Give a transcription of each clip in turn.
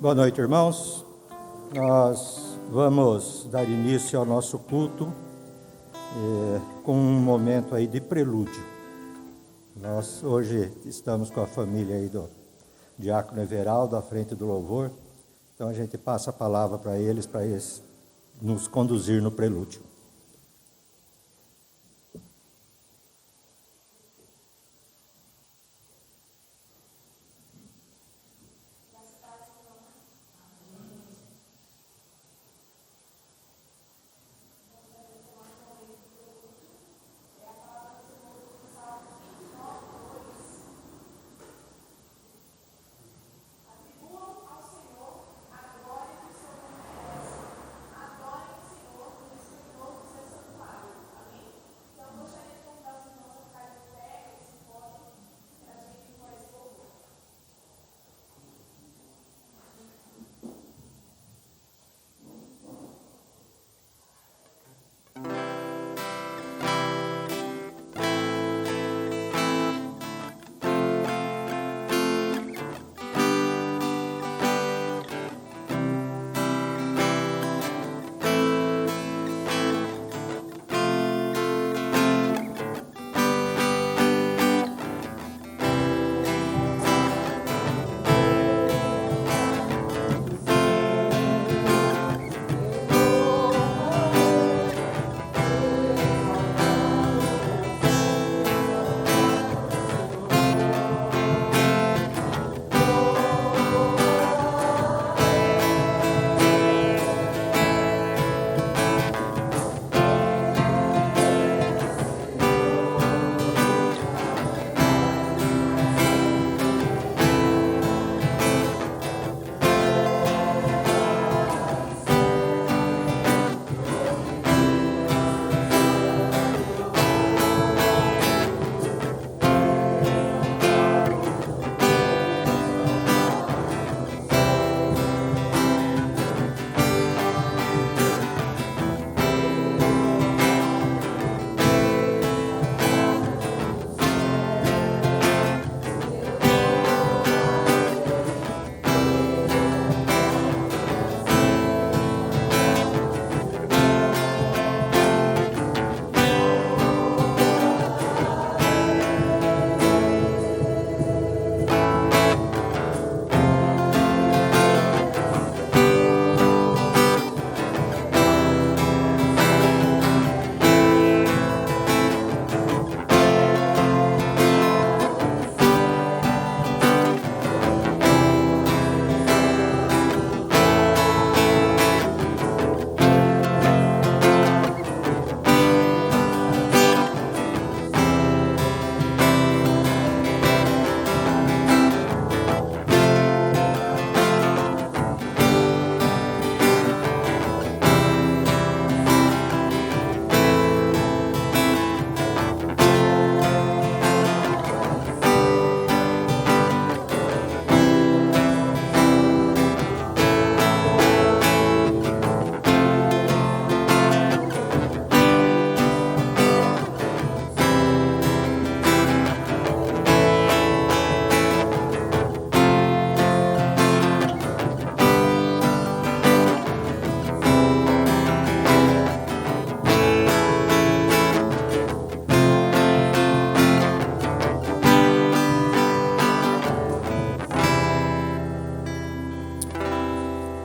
Boa noite, irmãos. Nós vamos dar início ao nosso culto com um momento aí de prelúdio. Nós hoje estamos com a família aí do Diácono Everaldo à frente do louvor. Então a gente passa a palavra para eles nos conduzir no prelúdio.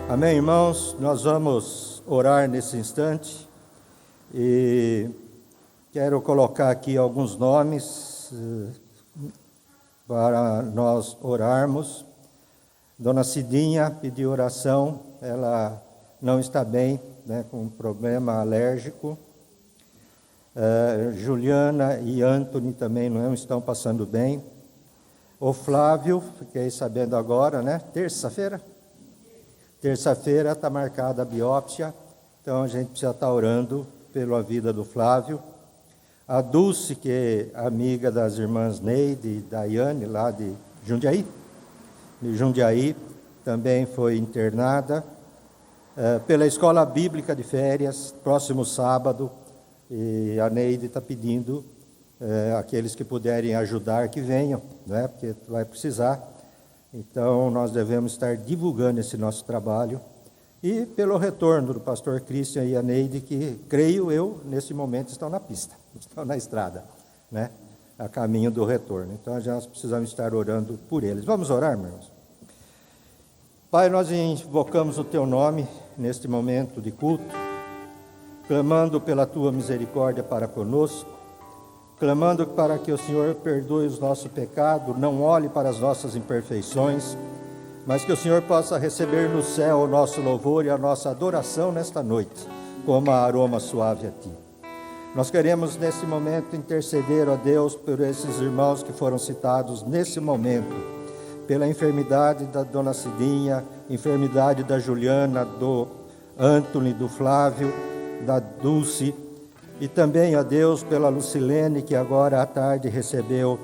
Amém, irmãos? Nós vamos orar nesse instante e quero colocar aqui alguns nomes para nós orarmos. Dona Cidinha pediu oração, ela não está bem, com um problema alérgico. Juliana e Anthony também não estão passando bem. O Flávio, fiquei sabendo agora, Terça-feira está marcada a biópsia, então a gente precisa estar orando pela vida do Flávio. A Dulce, que é amiga das irmãs Neide e Daiane, lá de Jundiaí, também foi internada. Pela Escola Bíblica de Férias, próximo sábado, e a Neide está pedindo aqueles que puderem ajudar que venham, porque vai precisar. Então, nós devemos estar divulgando esse nosso trabalho. E pelo retorno do pastor Christian e a Neide, que, creio eu, nesse momento estão na pista, estão na estrada, né? A caminho do retorno. Então, nós precisamos estar orando por eles. Vamos orar, meus irmãos? Pai, nós invocamos o Teu nome neste momento de culto, clamando pela Tua misericórdia para conosco, clamando para que o Senhor perdoe os nossos pecados, não olhe para as nossas imperfeições, mas que o Senhor possa receber no céu o nosso louvor e a nossa adoração nesta noite, como aroma suave a Ti. Nós queremos nesse momento interceder a Deus por esses irmãos que foram citados nesse momento, pela enfermidade da dona Cidinha, enfermidade da Juliana, do Antony, do Flávio, da Dulce, e também a Deus pela Lucilene, que agora à tarde recebeu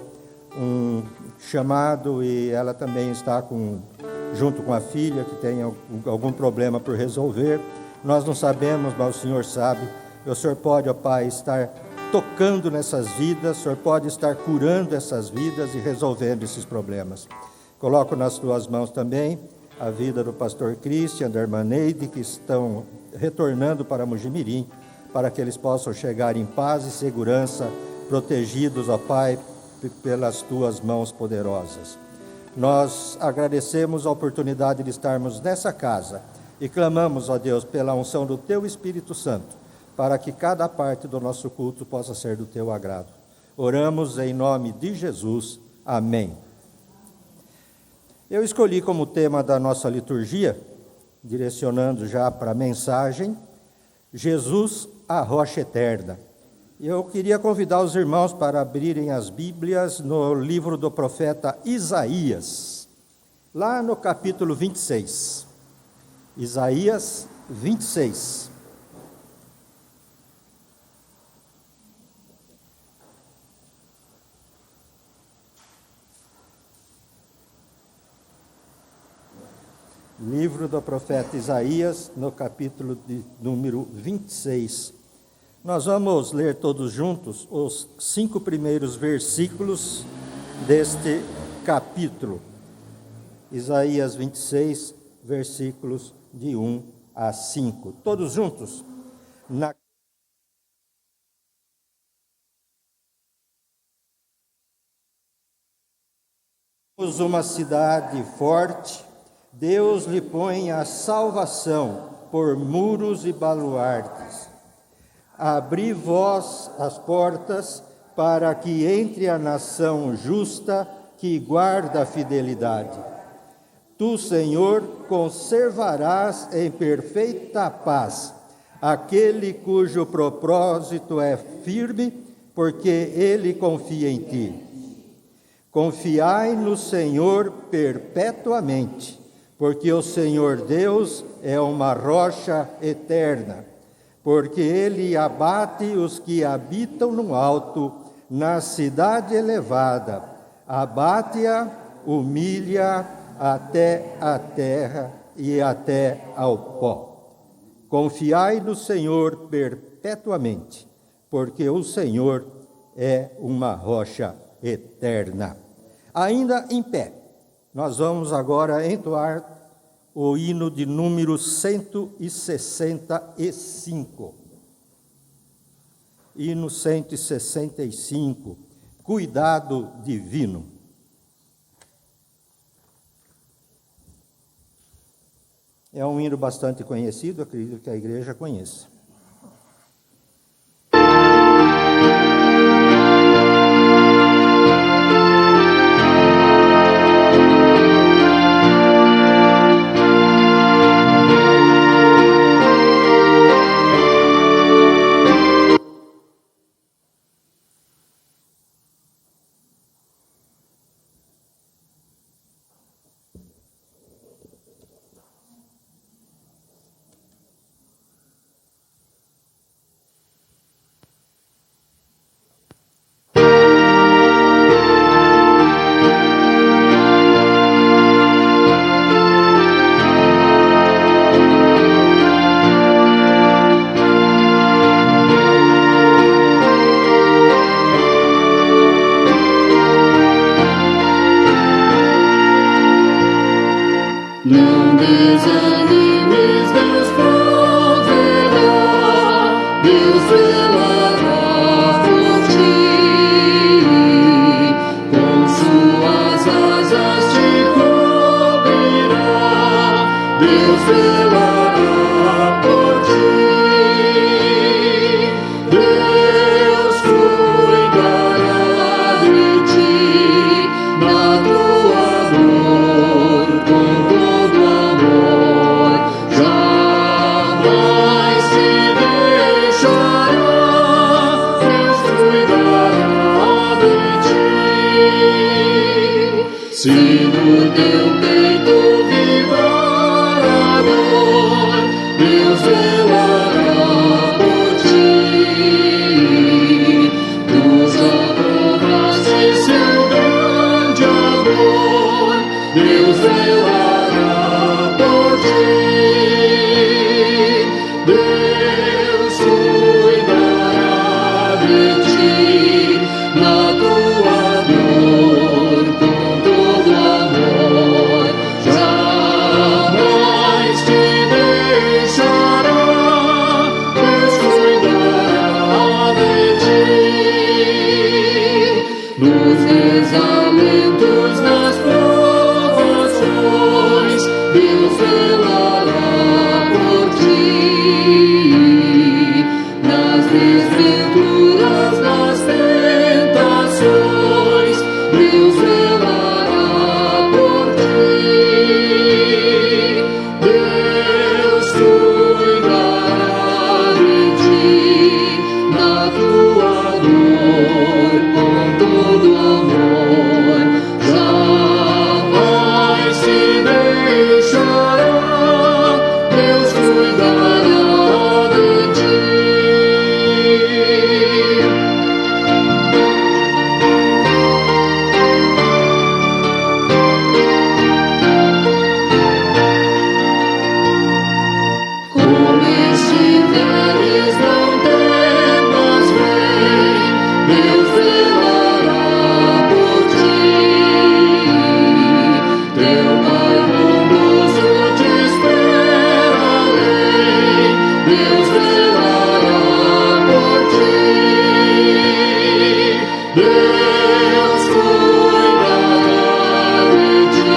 um chamado e ela também está junto com a filha, que tem algum problema por resolver. Nós não sabemos, mas o Senhor sabe. O Senhor pode, ó Pai, estar tocando nessas vidas, o Senhor pode estar curando essas vidas e resolvendo esses problemas. Coloco nas Tuas mãos também a vida do pastor Christian, da irmã Neide, que estão retornando para Mojimirim, para que eles possam chegar em paz e segurança, protegidos, ó Pai, pelas Tuas mãos poderosas. Nós agradecemos a oportunidade de estarmos nessa casa e clamamos, ó Deus, pela unção do Teu Espírito Santo, para que cada parte do nosso culto possa ser do Teu agrado. Oramos em nome de Jesus. Amém. Eu escolhi como tema da nossa liturgia, direcionando já para a mensagem, Jesus, a rocha eterna. Eu queria convidar os irmãos para abrirem as Bíblias no livro do profeta Isaías, lá no capítulo 26. Isaías 26. Livro do profeta Isaías, no capítulo de número 26. Nós vamos ler todos juntos os 5 primeiros versículos deste capítulo. Isaías 26, versículos de 1 a 5. Todos juntos? Uma cidade forte, Deus lhe põe a salvação por muros e baluartes. Abri vós as portas para que entre a nação justa que guarda a fidelidade. Tu, Senhor, conservarás em perfeita paz aquele cujo propósito é firme, porque ele confia em ti. Confiai no Senhor perpetuamente, porque o Senhor Deus é uma rocha eterna, porque ele abate os que habitam no alto, na cidade elevada, abate-a, humilha até a terra e até ao pó. Confiai no Senhor perpetuamente, porque o Senhor é uma rocha eterna. Ainda em pé, nós vamos agora entoar o hino de número 165. Hino 165, Cuidado Divino. É um hino bastante conhecido, acredito que a igreja conheça. Não desanimes, Deus proverá, Deus velará por ti, com suas asas te cobrirá, Deus velará por ti, Deus cuidará de ti, na tua dor, com todo amor, jamais te deixará, Deus cuidará de ti. Se no teu peito vibrar a dor, Deus velará por ti. Nos aprovaste seu grande amor, Deus velará por ti. Deus cuidará de ti, na tua dor, com todo amor, jamais te deixará, Deus cuidará de ti. Nos desalentos, nas provações, Deus velará por ti. Nas desventuras, nas tentações, Deus velará por ti. Deus cuidará de ti, na tua dor, com todo amor, jamais te deixará, Deus cuidará de ti. Como estiveres, não temas, vem, Deus velará por ti. Teu Pai bondoso te espera além, Deus velará por ti. Deus cuidará de ti,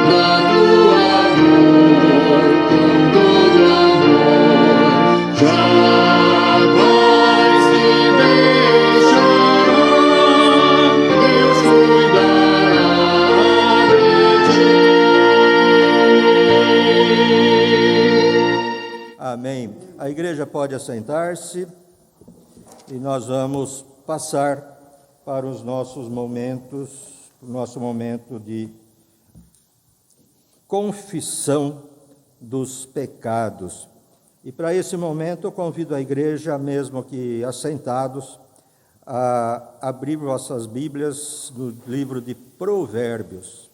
na tua dor, com todo amor, jamais te deixará, Deus cuidará de ti. Amém. A igreja pode assentar-se e nós vamos passar para os nossos momentos, o nosso momento de confissão dos pecados. E para esse momento eu convido a igreja, mesmo que assentados, a abrir vossas Bíblias no livro de Provérbios,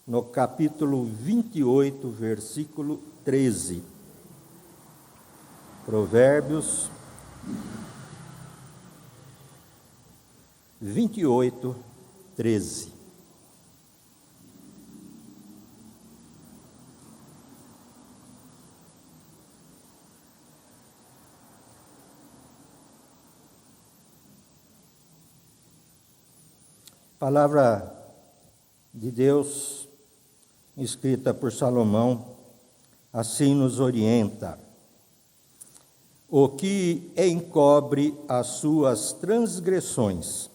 no capítulo 28, versículo 13. Provérbios 28, 13. Palavra de Deus, escrita por Salomão, assim nos orienta: o que encobre as suas transgressões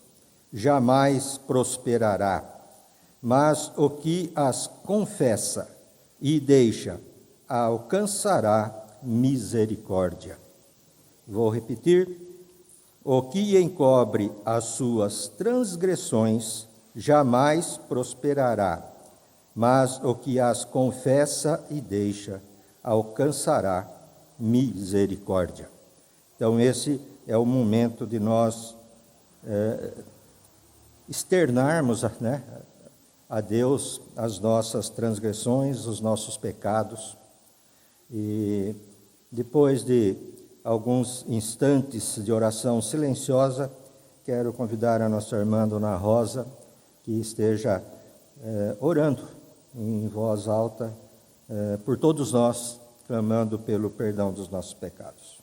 jamais prosperará, mas o que as confessa e deixa alcançará misericórdia. Vou repetir: o que encobre as suas transgressões jamais prosperará, mas o que as confessa e deixa alcançará misericórdia. Então esse é o momento de nós externarmos, a Deus as nossas transgressões, os nossos pecados. E depois de alguns instantes de oração silenciosa, quero convidar a nossa irmã Dona Rosa que esteja orando em voz alta por todos nós, clamando pelo perdão dos nossos pecados.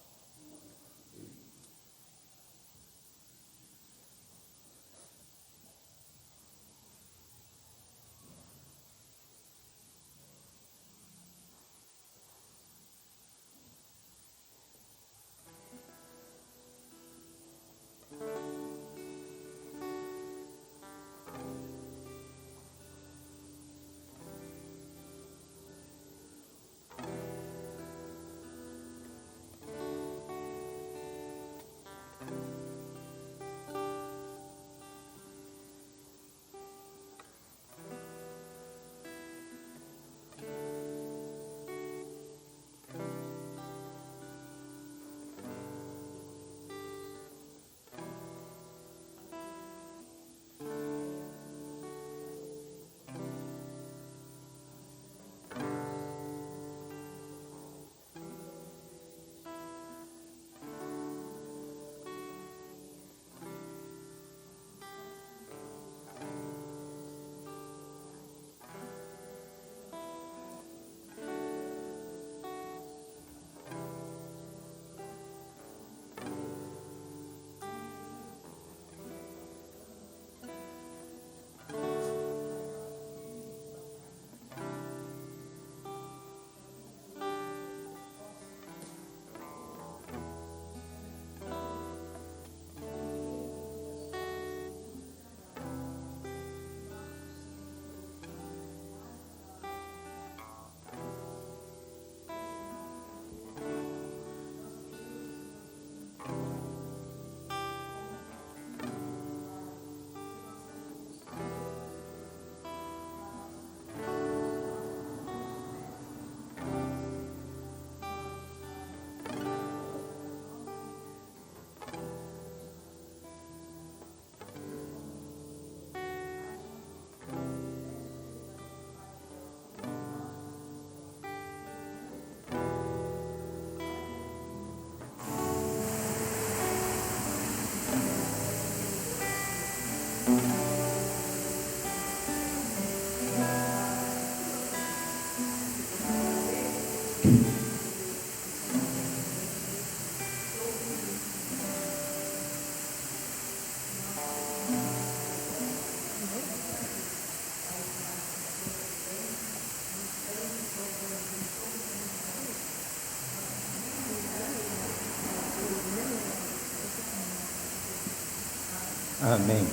Amém.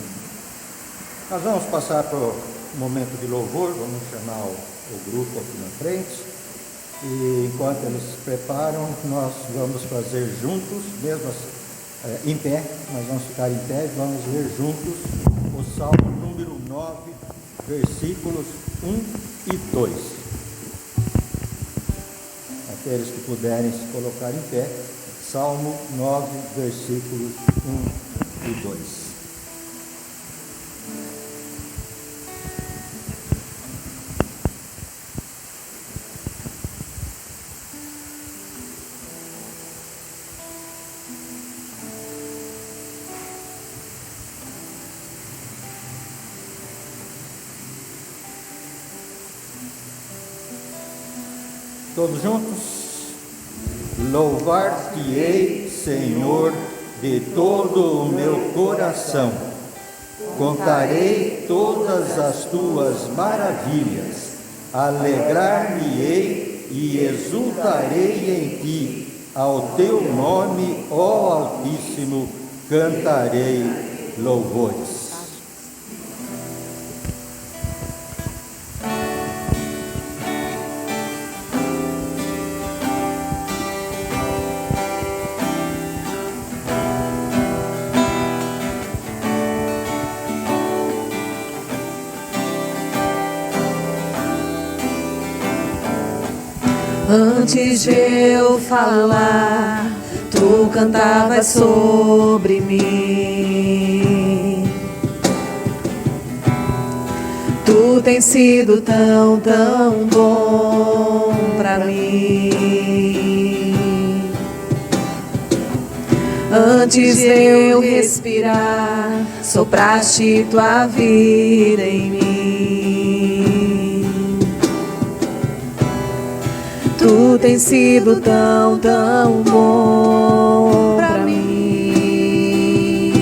Nós vamos passar para o momento de louvor, vamos chamar o grupo aqui na frente. E enquanto eles se preparam, nós vamos fazer juntos, mesmo em pé, nós vamos ficar em pé e vamos ler juntos o Salmo número 9, versículos 1 e 2. Aqueles que puderem se colocar em pé, Salmo 9, versículos 1 e 2. Todos juntos? Louvar-te-ei, Senhor, de todo o meu coração. Contarei todas as tuas maravilhas. Alegrar-me-ei e exultarei em ti. Ao teu nome, ó Altíssimo, cantarei louvores. Antes de eu falar, tu cantavas sobre mim. Tu tens sido tão, tão bom pra mim. Antes de eu respirar, sopraste tua vida em mim. tem sido tão, tão bom pra mim.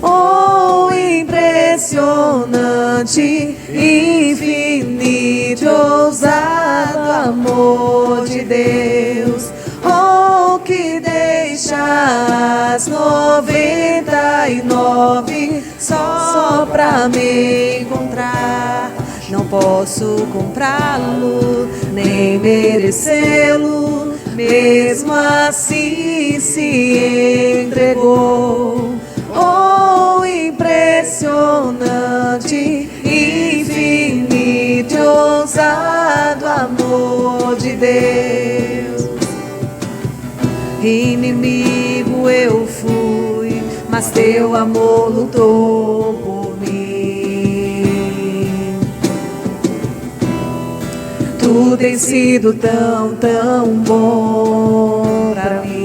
Oh, impressionante, infinito, ousado amor de Deus. Oh, que deixa as 99 só pra me encontrar. Não posso comprá-lo, nem merecê-lo, mesmo assim se entregou. Oh, impressionante, infinito, ousado amor de Deus. Inimigo eu fui, mas teu amor lutou por mim. Tu tens sido tão, tão bom pra mim.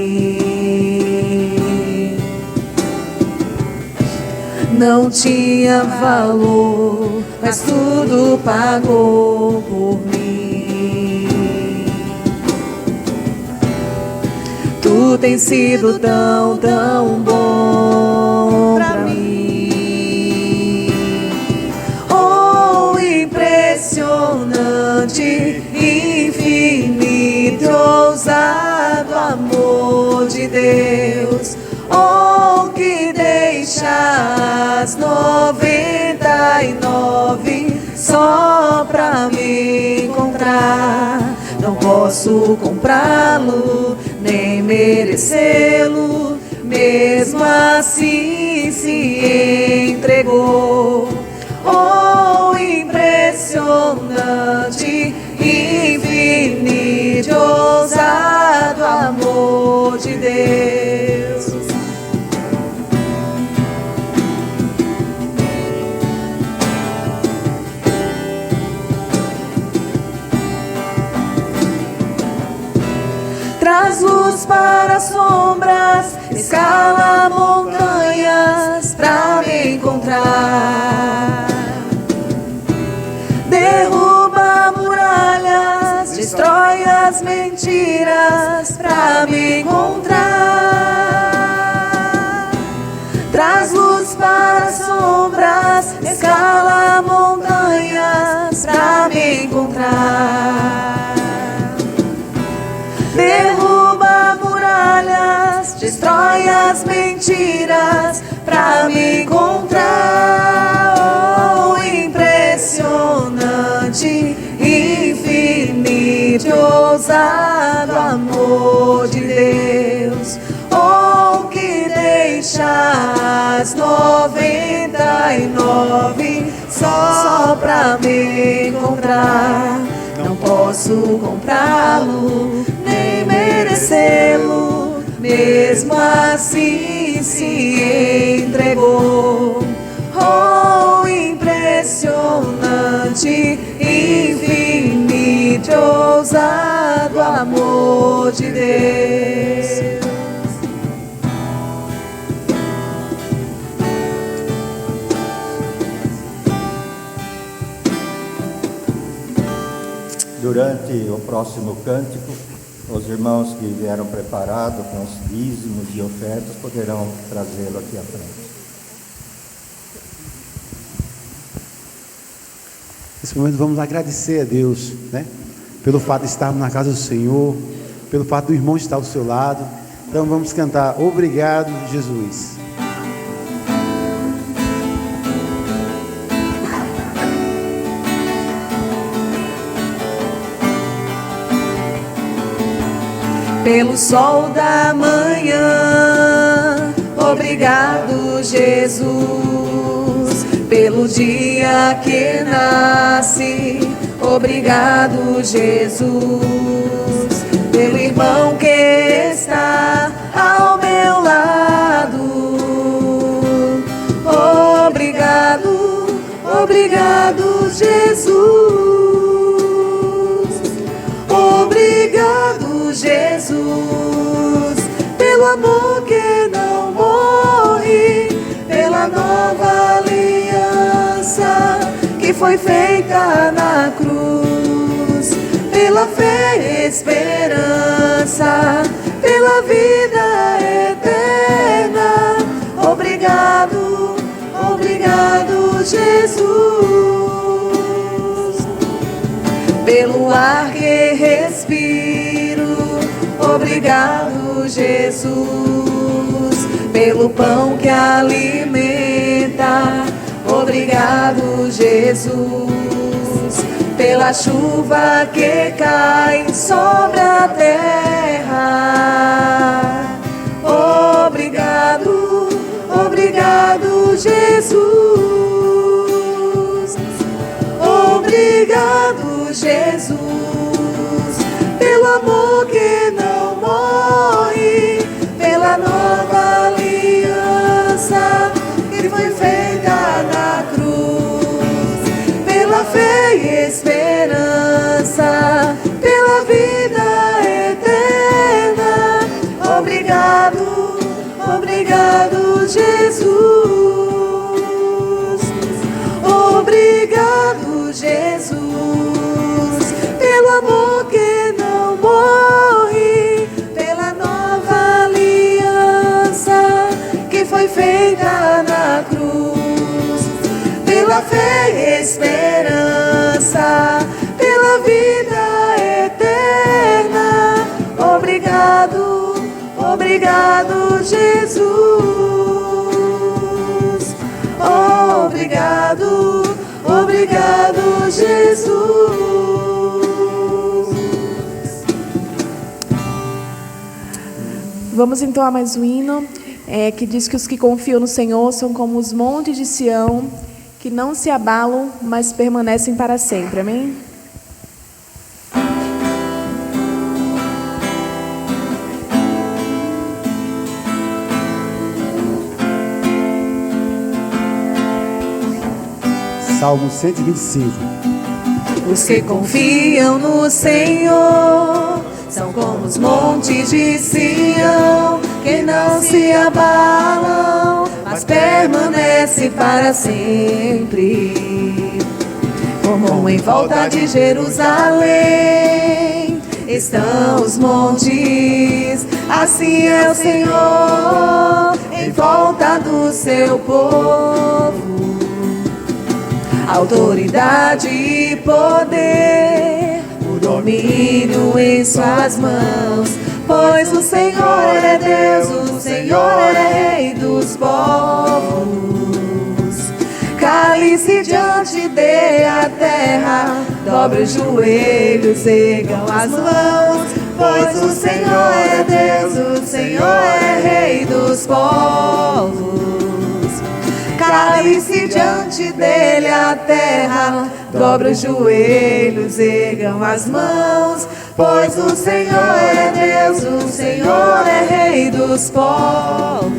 Não tinha valor, mas tudo pagou por mim. Tu tens sido tão, tão bom pra mim. Oh, impressionante, infinito, ousado amor de Deus. Oh, que deixa as 99 só pra me encontrar. Não posso comprá-lo, nem merecê-lo, mesmo assim se entregou. Oh, impressionante, infinito, ousado amor de Deus. Traz luz para as sombras, escala montanhas pra me encontrar. Derruba muralhas, destrói as mentiras pra me encontrar. Traz luz para as sombras, escala montanhas pra me encontrar. Derruba muralhas, destrói as mentiras pra me encontrar. Oh, impressionante, infinito, ousado amor de Deus. Oh, que deixa as 99 só pra me encontrar. Não posso comprá-lo, nem merecê-lo, mesmo assim se entregou. Oh, impressionante, infinito, ousado amor de Deus. Durante o próximo cântico, os irmãos que vieram preparados com os dízimos e ofertas poderão trazê-lo aqui à frente. Nesse momento vamos agradecer a Deus, né? Pelo fato de estarmos na casa do Senhor, pelo fato do irmão estar ao seu lado. Então vamos cantar Obrigado, Jesus. Pelo sol da manhã, obrigado, Jesus. Pelo dia que nasce, obrigado, Jesus. Pelo irmão que está ao meu lado, obrigado, obrigado, Jesus. Obrigado, Jesus, pelo amor que não morre, pela nova aliança que foi feita na cruz, pela pela fé e esperança, pela vida eterna. Obrigado, obrigado, Jesus, pelo ar que respiro. Obrigado, Jesus, pelo pão que alimenta. Obrigado, Jesus, pela chuva que cai sobre a terra. Obrigado, obrigado, Jesus. Obrigado, Jesus, pelo amor que não morre, pela nova aliança que foi feita na cruz, pela fé e esperança, pela vida eterna. Obrigado, obrigado, Jesus. Obrigado, Jesus, pelo amor que não morre, pela nova aliança que foi feita na cruz, pela fé e esperança, pela vida eterna. Obrigado, obrigado, Jesus. Obrigado, obrigado, Jesus. Vamos entoar mais um hino, que diz que os que confiam no Senhor são como os montes de Sião, que não se abalam, mas permanecem para sempre. Amém? Salmo 125. Os que confiam no Senhor são como os montes de Sião, que não se abalam, mas permanecem para sempre. Como em volta de Jerusalém estão os montes, assim é o Senhor em volta do seu povo. Autoridade e poder, o domínio em suas mãos, pois o Senhor é Deus, o Senhor é Rei dos povos. Cale-se diante dele a terra, dobre os joelhos, ergam as mãos, pois o Senhor é Deus, o Senhor é Rei dos povos. Cale-se diante dele a terra, dobra os joelhos, ergam as mãos, pois o Senhor é Deus, o Senhor é Rei dos povos.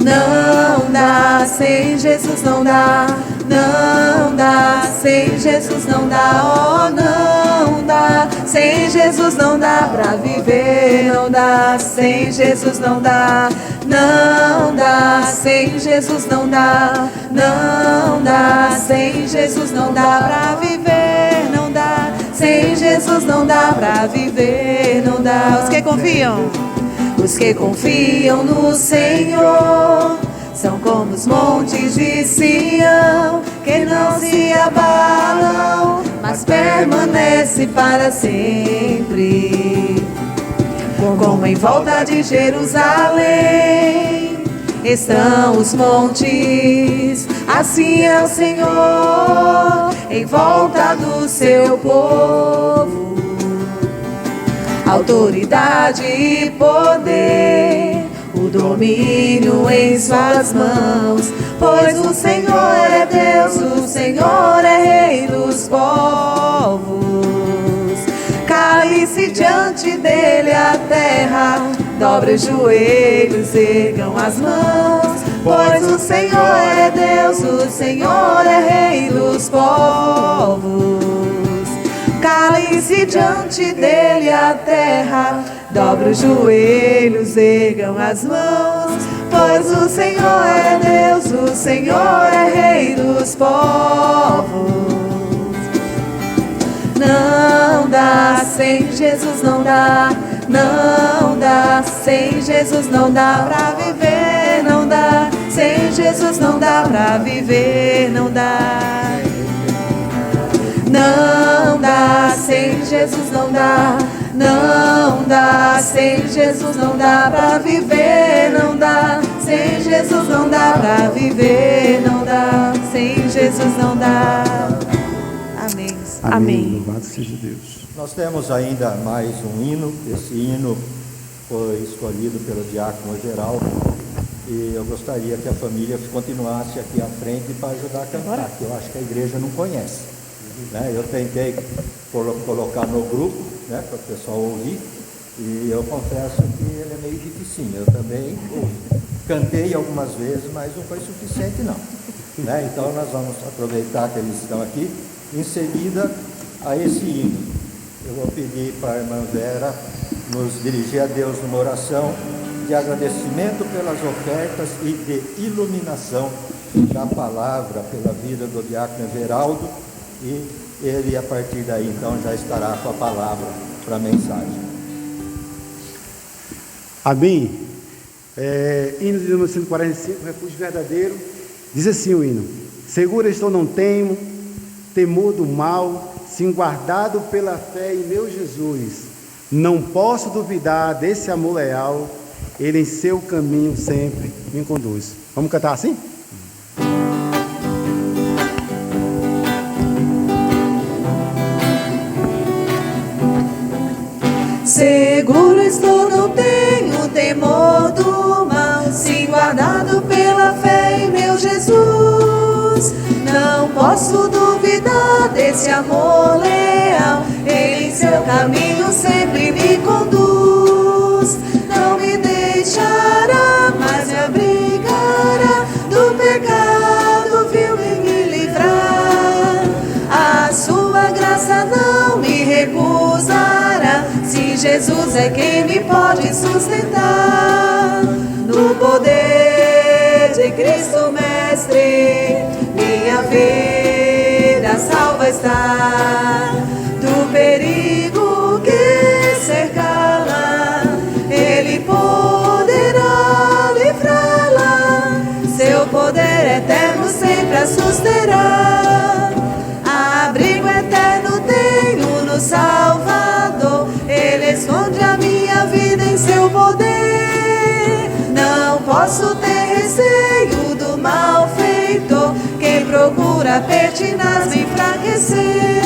Não dá, sem Jesus não dá, não dá, sem Jesus não dá, oh não dá, sem Jesus não dá pra viver, não dá, sem Jesus não dá, não dá, sem Jesus não dá, não dá, sem Jesus não dá pra viver, não dá, sem Jesus não dá pra viver, não dá. Os que confiam no Senhor são como os montes de Sião, que não se abalam, mas permanece para sempre. Como em volta de Jerusalém estão os montes, assim é o Senhor em volta do seu povo. Autoridade e poder, o domínio em suas mãos, pois o Senhor é Deus, o Senhor é Rei dos povos. Cale-se diante dele a terra, dobre os joelhos, ergam as mãos, pois o Senhor é Deus, o Senhor é Rei dos povos. Cale-se diante dele a terra, dobra os joelhos, ergam as mãos, pois o Senhor é Deus, o Senhor é Rei dos povos. Não dá, sem Jesus não dá. Não dá, sem Jesus não dá pra viver. Não dá, sem Jesus não dá pra viver. Não dá. Não dá, sem Jesus não dá. Não dá, sem Jesus não dá pra viver. Não dá, sem Jesus não dá pra viver. Não dá, sem Jesus não dá. Amém. Amém. Louvado seja Deus. Nós temos ainda mais um hino. Esse hino foi escolhido pelo diácono geral e eu gostaria que a família continuasse aqui à frente para ajudar a cantar, que eu acho que a igreja não conhece, né? Eu tentei colocar no grupo, né, para o pessoal ouvir, e eu confesso que ele é meio dificinho. Eu também cantei algumas vezes, mas não foi suficiente não, né? Então nós vamos aproveitar que eles estão aqui. Em seguida a esse hino, eu vou pedir para a irmã Vera nos dirigir a Deus numa oração de agradecimento pelas ofertas e de iluminação da palavra pela vida do diácono Everaldo, e ele a partir daí então já estará com a palavra para a mensagem. Amém. Hino de número 145, Refúgio Verdadeiro. Diz assim o hino: seguro estou, não temo temor do mal, sim guardado pela fé em meu Jesus. Não posso duvidar desse amor leal, ele em seu caminho sempre me conduz. Vamos cantar assim? Seguro estou, não tenho temor do mal, sim guardado pela fé em meu Jesus. Não posso duvidar desse amor leal, ele em seu caminho sempre me conduz. Não me deixará, mas me abrigará do pecado vil e me livrar. A sua graça não me recusará, se Jesus é quem me pode sustentar. No poder de Cristo Mestre, minha vida salva está. Do perigo que cercá-la, ele poderá livrá-la. Seu poder eterno sempre a susterá. Abrigo eterno tenho no Salvador, ele esconde a minha vida em seu poder. Não posso ter receio do malfeitor, quem procura pertinaz me enfraquecer.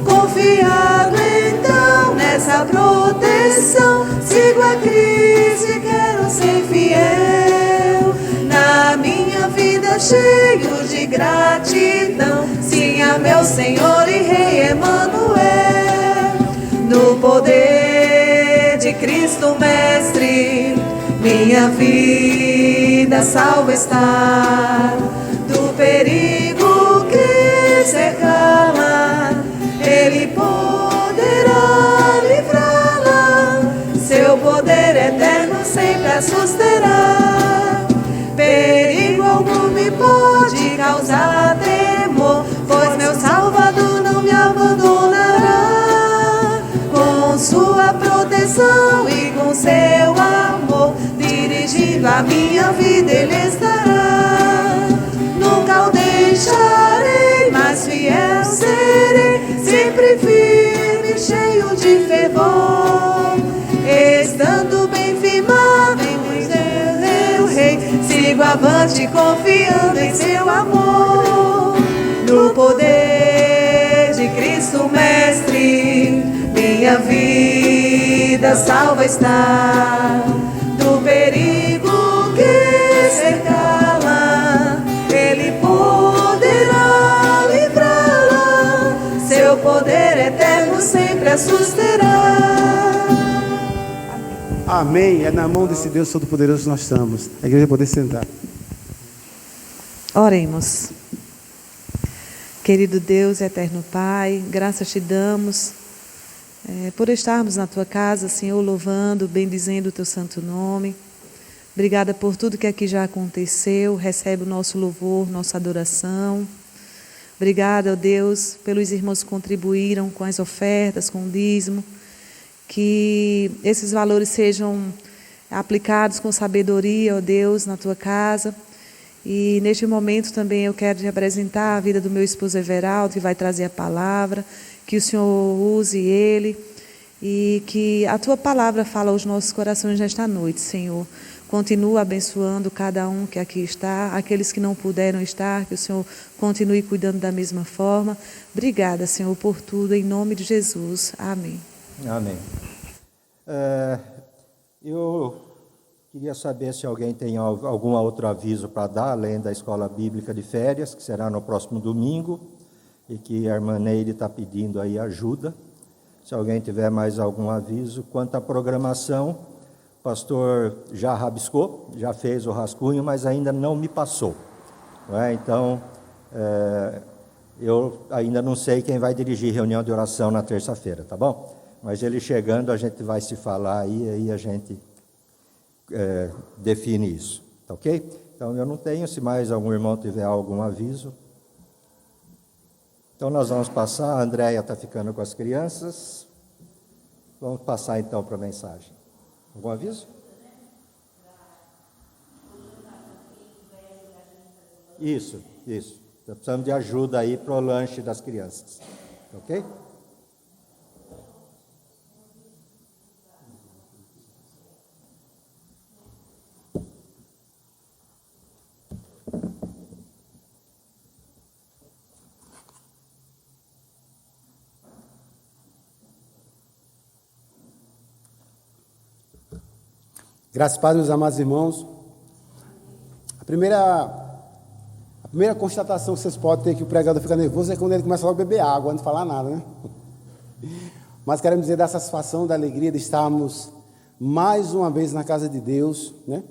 Confiado então nessa proteção, sigo a Cristo e quero ser fiel. Na minha vida cheio de gratidão, sim a meu Senhor e Rei Emanuel. No poder de Cristo Mestre, minha vida salva está. Do perigo que cercá-la, ele poderá livrá-la. Seu poder eterno sempre a susterá. Perigo algum me pode causar temor, pois meu Salvador não me abandonará. Com sua proteção e com seu amor, dirigindo a minha vida ele estará. Nunca o deixarei, mas fiel serei, sempre firme, cheio de fervor. Estando bem firmado em meu Rei, sigo avante confiando em seu amor. No poder de Cristo Mestre, minha vida salva está. Do perigo que cercá-la, ele poderá livrá-la. Seu poder eterno sempre a susterá. Amém. É na mão desse Deus Todo-Poderoso que nós estamos. A igreja pode sentar. Oremos. Querido Deus, eterno Pai, graças te damos por estarmos na tua casa, Senhor, louvando, bendizendo o teu santo nome. Obrigada por tudo que aqui já aconteceu. Recebe o nosso louvor, nossa adoração. Obrigada, ó Deus, pelos irmãos que contribuíram com as ofertas, com o dízimo. Que esses valores sejam aplicados com sabedoria, ó Deus, na tua casa. E neste momento também eu quero te apresentar a vida do meu esposo Everaldo, que vai trazer a palavra, que o Senhor use ele e que a tua palavra fala aos nossos corações nesta noite, Senhor. Continua abençoando cada um que aqui está, aqueles que não puderam estar, que o Senhor continue cuidando da mesma forma. Obrigada, Senhor, por tudo, em nome de Jesus. Amém. Amém. Eu queria saber se alguém tem algum outro aviso para dar, além da Escola Bíblica de Férias, que será no próximo domingo, e que a irmã Neide está pedindo aí ajuda. Se alguém tiver mais algum aviso. Quanto à programação, o pastor já rabiscou, já fez o rascunho, mas ainda não me passou. Não é? Então, eu ainda não sei quem vai dirigir reunião de oração na terça-feira, tá bom? Mas ele chegando, a gente vai se falar aí a gente define isso, tá ok? Então, eu não tenho, se mais algum irmão tiver algum aviso. Então, nós vamos passar, a Andréia está ficando com as crianças. Vamos passar, então, para a mensagem. Algum aviso? Isso. Nós precisamos de ajuda aí para o lanche das crianças, ok? Graças a Deus, meus amados irmãos. A primeira constatação que vocês podem ter que o pregador fica nervoso é quando ele começa a beber água, antes de falar nada, né? Mas queremos dizer da satisfação, da alegria de estarmos mais uma vez na casa de Deus, né?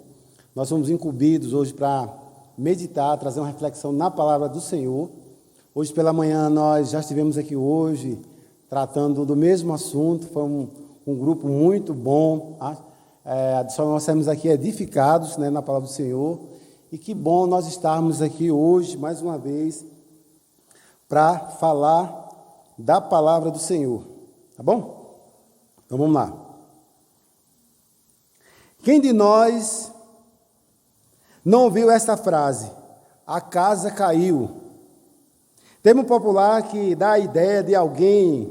Nós somos incumbidos hoje para meditar, trazer uma reflexão na palavra do Senhor. Hoje pela manhã nós já estivemos aqui hoje tratando do mesmo assunto, foi um grupo muito bom, só nós saímos aqui edificados, né, na palavra do Senhor, e que bom nós estarmos aqui hoje, mais uma vez, para falar da palavra do Senhor, tá bom? Então vamos lá. Quem de nós não ouviu esta frase? A casa caiu. Termo popular que dá a ideia de alguém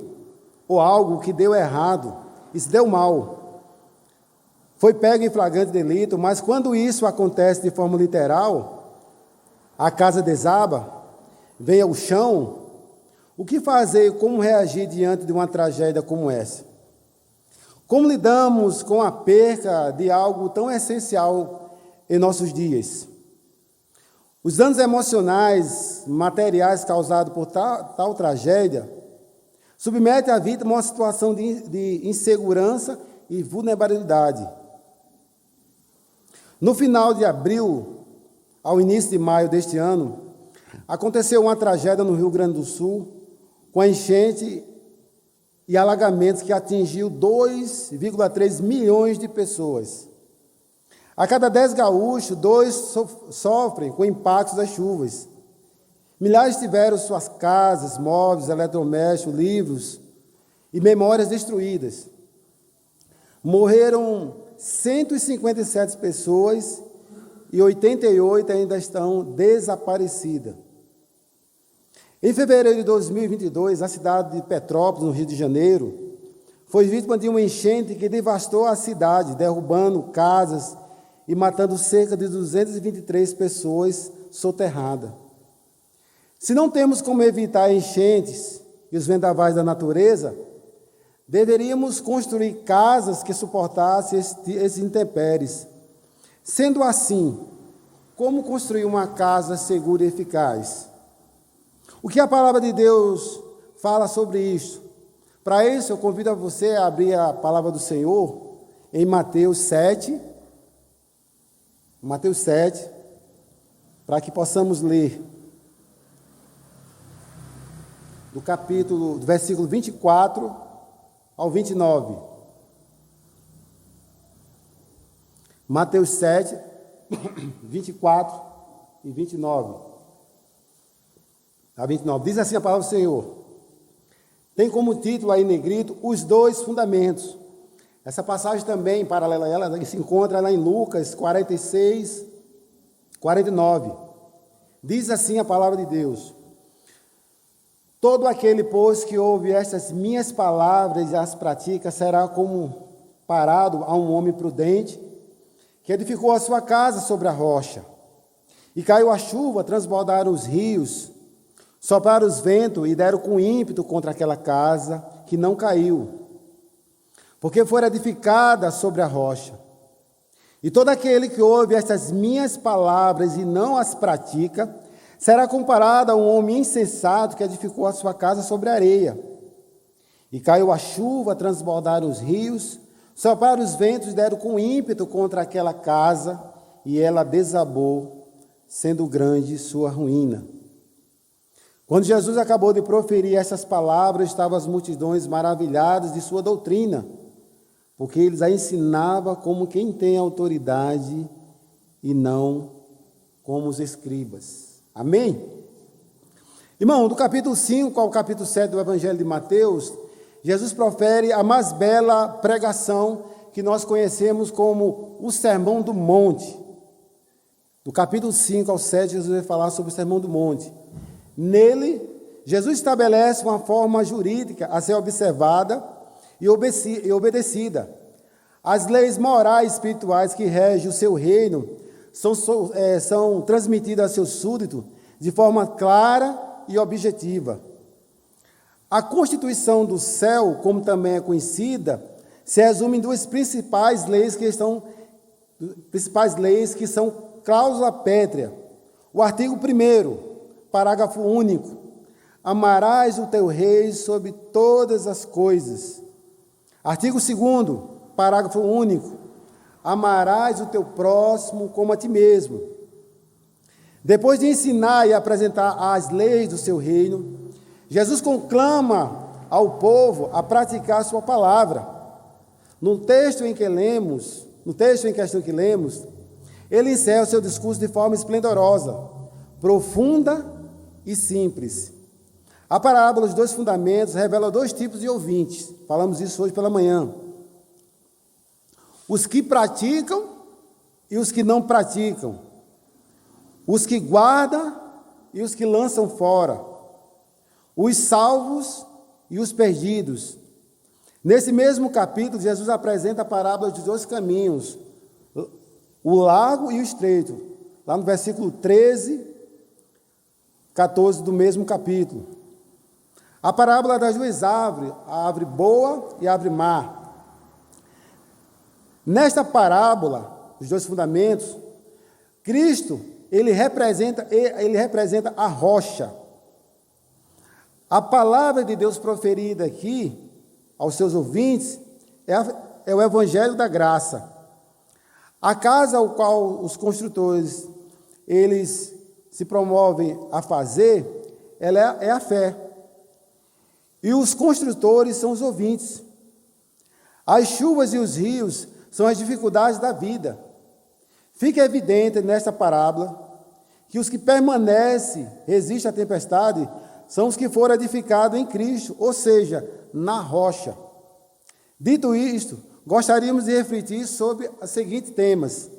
ou algo que deu errado, isso deu mal. Foi pego em flagrante delito, mas quando isso acontece de forma literal, a casa desaba, vem ao chão, o que fazer e como reagir diante de uma tragédia como essa? Como lidamos com a perca de algo tão essencial em nossos dias? Os danos emocionais, materiais causados por tal tragédia submetem a vítima a uma situação de insegurança e vulnerabilidade. No final de abril, ao início de maio deste ano, aconteceu uma tragédia no Rio Grande do Sul, com a enchente e alagamentos que atingiu 2,3 milhões de pessoas. A cada 10 gaúchos, 2 sofrem com impactos das chuvas. Milhares tiveram suas casas, móveis, eletrodomésticos, livros e memórias destruídas. Morreram 157 pessoas e 88 ainda estão desaparecidas. Em fevereiro de 2022, a cidade de Petrópolis, no Rio de Janeiro, foi vítima de uma enchente que devastou a cidade, derrubando casas e matando cerca de 223 pessoas soterradas. Se não temos como evitar enchentes e os vendavais da natureza, deveríamos construir casas que suportassem esses intempéries. Sendo assim, como construir uma casa segura e eficaz? O que a palavra de Deus fala sobre isso? Para isso, eu convido a você a abrir a palavra do Senhor em Mateus 7. Mateus 7, para que possamos ler do versículo 24 ao 29. Mateus 7, 24 e 29. a 29. Diz assim a palavra do Senhor. Tem como título aí negrito, os dois fundamentos. Essa passagem também, paralela a ela, se encontra lá em Lucas 46, 49. Diz assim a palavra de Deus. Todo aquele, pois, que ouve estas minhas palavras e as pratica, será comparado a um homem prudente, que edificou a sua casa sobre a rocha. E caiu a chuva, transbordaram os rios, sopraram os ventos e deram com ímpeto contra aquela casa, que não caiu, porque foi edificada sobre a rocha. E todo aquele que ouve estas minhas palavras e não as pratica, será comparado a um homem insensato que edificou a sua casa sobre a areia. E caiu a chuva, transbordaram os rios, sopraram os ventos e deram com ímpeto contra aquela casa, e ela desabou, sendo grande sua ruína. Quando Jesus acabou de proferir essas palavras, estavam as multidões maravilhadas de sua doutrina, porque eles a ensinava como quem tem autoridade e não como os escribas. Amém? Irmão, do capítulo 5 ao capítulo 7 do Evangelho de Mateus, Jesus profere a mais bela pregação que nós conhecemos como o Sermão do Monte. Do capítulo 5 ao 7, Jesus vai falar sobre o Sermão do Monte. Nele, Jesus estabelece uma forma jurídica a ser observada e obedecida. As leis morais e espirituais que regem o seu reino são transmitidas a seus súditos de forma clara e objetiva. A constituição do céu, como também é conhecida, se resume em duas principais leis que são cláusula pétrea. O artigo 1º, parágrafo único: amarás o teu rei sobre todas as coisas. Artigo 2º, parágrafo único: amarás o teu próximo como a ti mesmo. Depois de ensinar e apresentar as leis do seu reino, Jesus conclama ao povo a praticar a sua palavra. No texto em questão que lemos, ele encerra o seu discurso de forma esplendorosa, profunda e simples. A parábola dos dois fundamentos revela dois tipos de ouvintes. Falamos isso hoje pela manhã. Os que praticam e os que não praticam. Os que guardam e os que lançam fora. Os salvos e os perdidos. Nesse mesmo capítulo, Jesus apresenta a parábola dos dois caminhos, o largo e o estreito, lá no versículo 13, 14 do mesmo capítulo. A parábola das duas árvores, a árvore boa e a árvore má. Nesta parábola, os dois fundamentos, Cristo, ele representa a rocha. A palavra de Deus proferida aqui aos seus ouvintes é o Evangelho da Graça. A casa ao qual os construtores eles se promovem a fazer, ela é a fé. E os construtores são os ouvintes. As chuvas e os rios são as dificuldades da vida. Fica evidente nesta parábola que os que permanecem, resistem à tempestade, são os que foram edificados em Cristo, ou seja, na rocha. Dito isto, gostaríamos de refletir sobre os seguintes temas: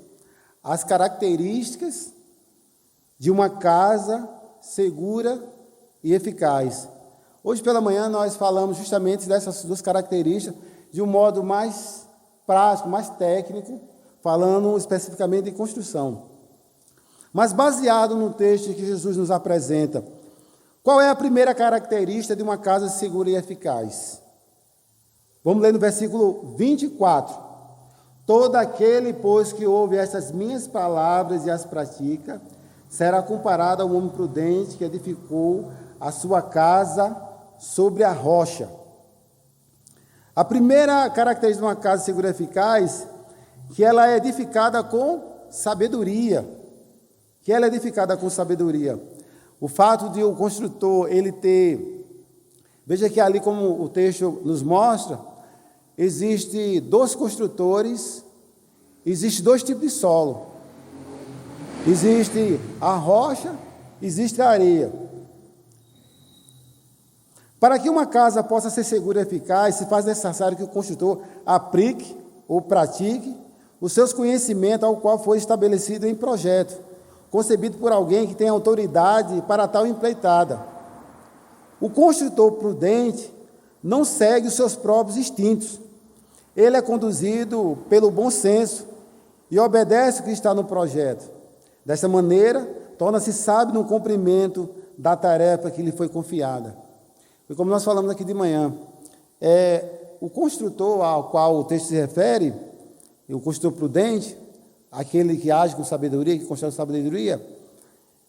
as características de uma casa segura e eficaz. Hoje pela manhã nós falamos justamente dessas duas características de um modo mais prático, mais técnico, falando especificamente de construção. Mas baseado no texto que Jesus nos apresenta, qual é a primeira característica de uma casa segura e eficaz? Vamos ler no versículo 24. Todo aquele, pois, que ouve estas minhas palavras e as pratica, será comparado a um homem prudente que edificou a sua casa sobre a rocha. A primeira característica de uma casa segura e eficaz, que ela é edificada com sabedoria. O fato de o construtor, ele ter... Veja que ali, como o texto nos mostra, existe dois construtores, existe dois tipos de solo. Existe a rocha, existe a areia. Para que uma casa possa ser segura e eficaz, se faz necessário que o construtor aplique ou pratique os seus conhecimentos ao qual foi estabelecido em projeto, concebido por alguém que tem autoridade para tal empreitada. O construtor prudente não segue os seus próprios instintos. Ele é conduzido pelo bom senso e obedece o que está no projeto. Dessa maneira, torna-se sábio no cumprimento da tarefa que lhe foi confiada. E como nós falamos aqui de manhã, o construtor ao qual o texto se refere, o construtor prudente, aquele que age com sabedoria, que constrói com sabedoria,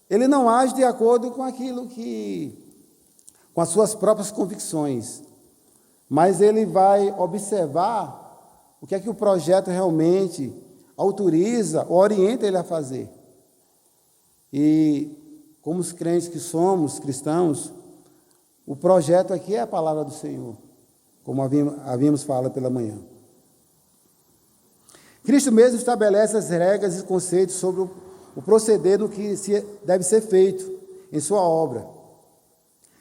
ele não age de acordo com com as suas próprias convicções, mas ele vai observar o que é que o projeto realmente autoriza ou orienta ele a fazer. E como os crentes que somos, cristãos, o projeto aqui é a palavra do Senhor, como havíamos falado pela manhã. Cristo mesmo estabelece as regras e conceitos sobre o proceder no que deve ser feito em sua obra.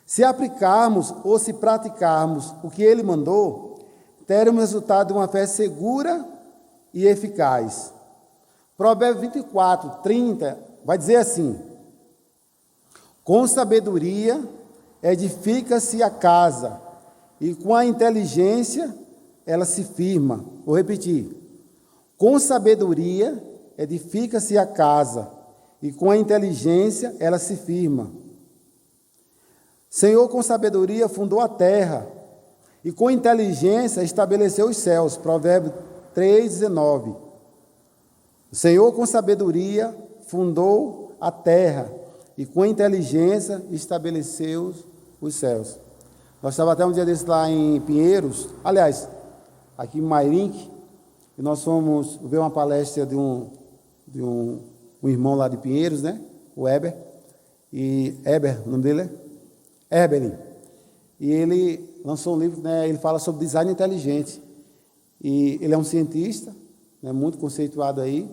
Se aplicarmos ou se praticarmos o que Ele mandou, teremos resultado de uma fé segura e eficaz. Provérbios 24, 30, vai dizer assim: com sabedoria edifica-se a casa, e com a inteligência ela se firma. Vou repetir. Com sabedoria edifica-se a casa, e com a inteligência ela se firma. Senhor, com sabedoria fundou a terra, e com inteligência estabeleceu os céus. Provérbios 3:19. O Senhor, com sabedoria, fundou a terra, e com inteligência estabeleceu os céus. Nós estávamos até um dia desses lá em Pinheiros, aliás, aqui em Mairink, e nós fomos ver uma palestra de um irmão lá de Pinheiros, né? O Eber, o nome dele é Eberlin. E ele lançou um livro, né? Ele fala sobre design inteligente. E ele é um cientista, né? Muito conceituado aí.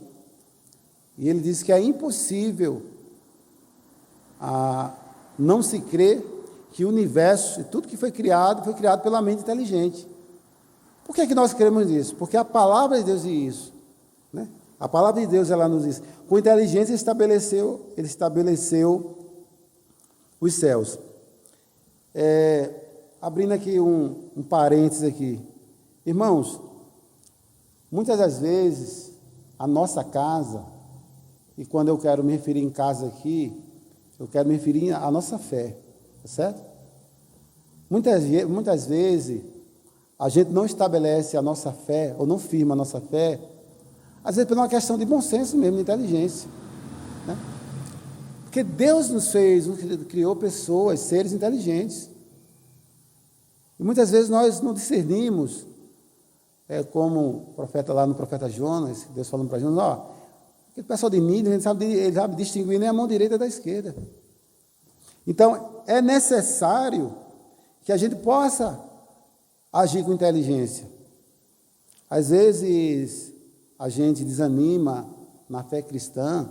E ele diz que é impossível não se crer que o universo, tudo que foi criado pela mente inteligente. Por que nós cremos nisso? Porque a palavra de Deus diz isso, né? A palavra de Deus, ela nos diz, com inteligência ele estabeleceu os céus. Abrindo aqui um parênteses aqui. Irmãos, muitas das vezes, a nossa casa, e quando eu quero me referir em casa aqui, eu quero me referir à nossa fé, tá certo? Muitas vezes, a gente não estabelece a nossa fé, ou não firma a nossa fé, às vezes por uma questão de bom senso mesmo, de inteligência, né? Porque Deus nos criou pessoas, seres inteligentes. E muitas vezes nós não discernimos, como o profeta lá no profeta Jonas, Deus falando para Jonas, aquele pessoal de Nínive, ele sabe distinguir nem a mão direita da esquerda. Então, é necessário que a gente possa agir com inteligência. Às vezes, a gente desanima na fé cristã,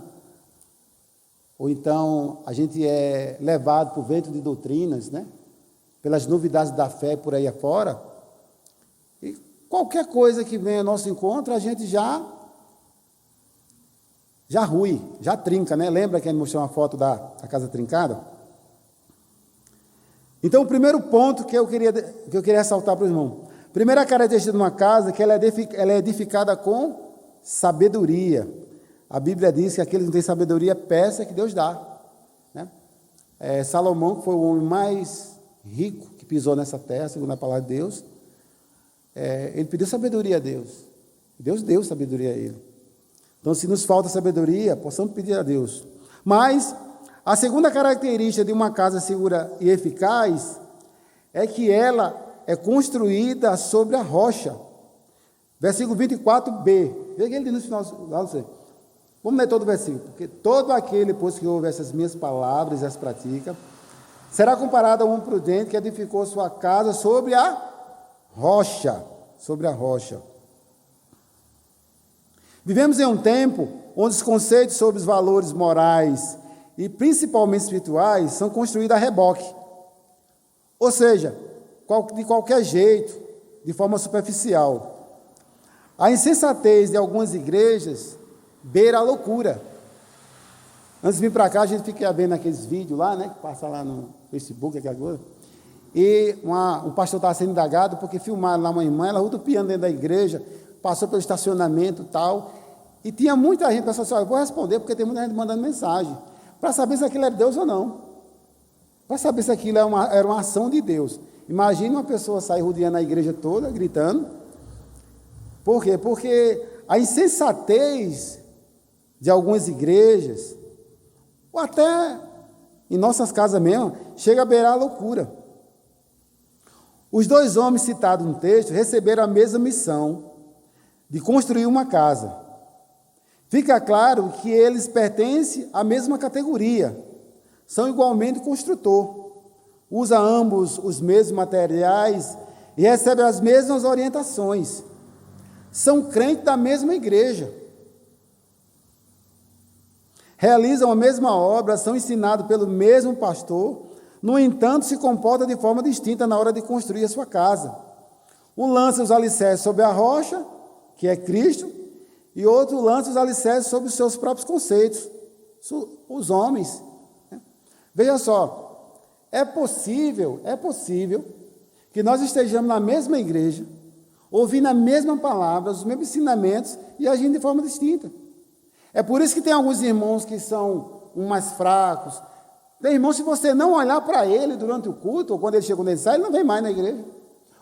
ou então a gente é levado por vento de doutrinas, né? Pelas novidades da fé por aí afora, e qualquer coisa que venha ao nosso encontro, a gente já rui, já trinca, né? Lembra que a gente mostrou uma foto da casa trincada? Então, o primeiro ponto que eu queria ressaltar para o irmão, primeira característica de uma casa é que ela é edificada com sabedoria. A Bíblia diz que aquele que não tem sabedoria, peça que Deus dá, né? Salomão, que foi o homem mais rico que pisou nessa terra, segundo a palavra de Deus, ele pediu sabedoria a Deus. Deus deu sabedoria a ele. Então, se nos falta sabedoria, possamos pedir a Deus. Mas a segunda característica de uma casa segura e eficaz é que ela é construída sobre a rocha. Versículo 24b. Veja que ele diz no final. Vamos ler todo o versículo. Porque todo aquele, pois, que ouve essas minhas palavras e as pratica, será comparado a um prudente que edificou sua casa sobre a rocha. Sobre a rocha. Vivemos em um tempo onde os conceitos sobre os valores morais e principalmente espirituais são construídos a reboque. Ou seja, de qualquer jeito, de forma superficial. A insensatez de algumas igrejas beira a loucura. Antes de vir para cá, a gente fica vendo aqueles vídeos lá, né, que passa lá no Facebook, aquela coisa. E um pastor estava sendo indagado porque filmaram lá uma irmã, ela rodopiando dentro da igreja, passou pelo estacionamento e tal. E tinha muita gente, pensou assim, eu vou responder porque tem muita gente mandando mensagem, para saber se aquilo é Deus ou não. Para saber se aquilo era uma ação de Deus. Imagine uma pessoa sair rodeando a igreja toda, gritando. Por quê? Porque a insensatez de algumas igrejas, ou até em nossas casas mesmo, chega a beirar a loucura. Os 2 homens citados no texto receberam a mesma missão de construir uma casa. Fica claro que eles pertencem à mesma categoria, são igualmente construtor, usa ambos os mesmos materiais e recebe as mesmas orientações. São crentes da mesma igreja. Realizam a mesma obra, são ensinados pelo mesmo pastor, no entanto, se comportam de forma distinta na hora de construir a sua casa. Um lança os alicerces sobre a rocha, que é Cristo, e outro lança os alicerces sobre os seus próprios conceitos, os homens. Veja só, é possível que nós estejamos na mesma igreja, ouvindo a mesma palavra, os mesmos ensinamentos e agindo de forma distinta. É por isso que tem alguns irmãos que são mais fracos. Tem irmão, se você não olhar para ele durante o culto, ou quando ele sai, ele não vem mais na igreja.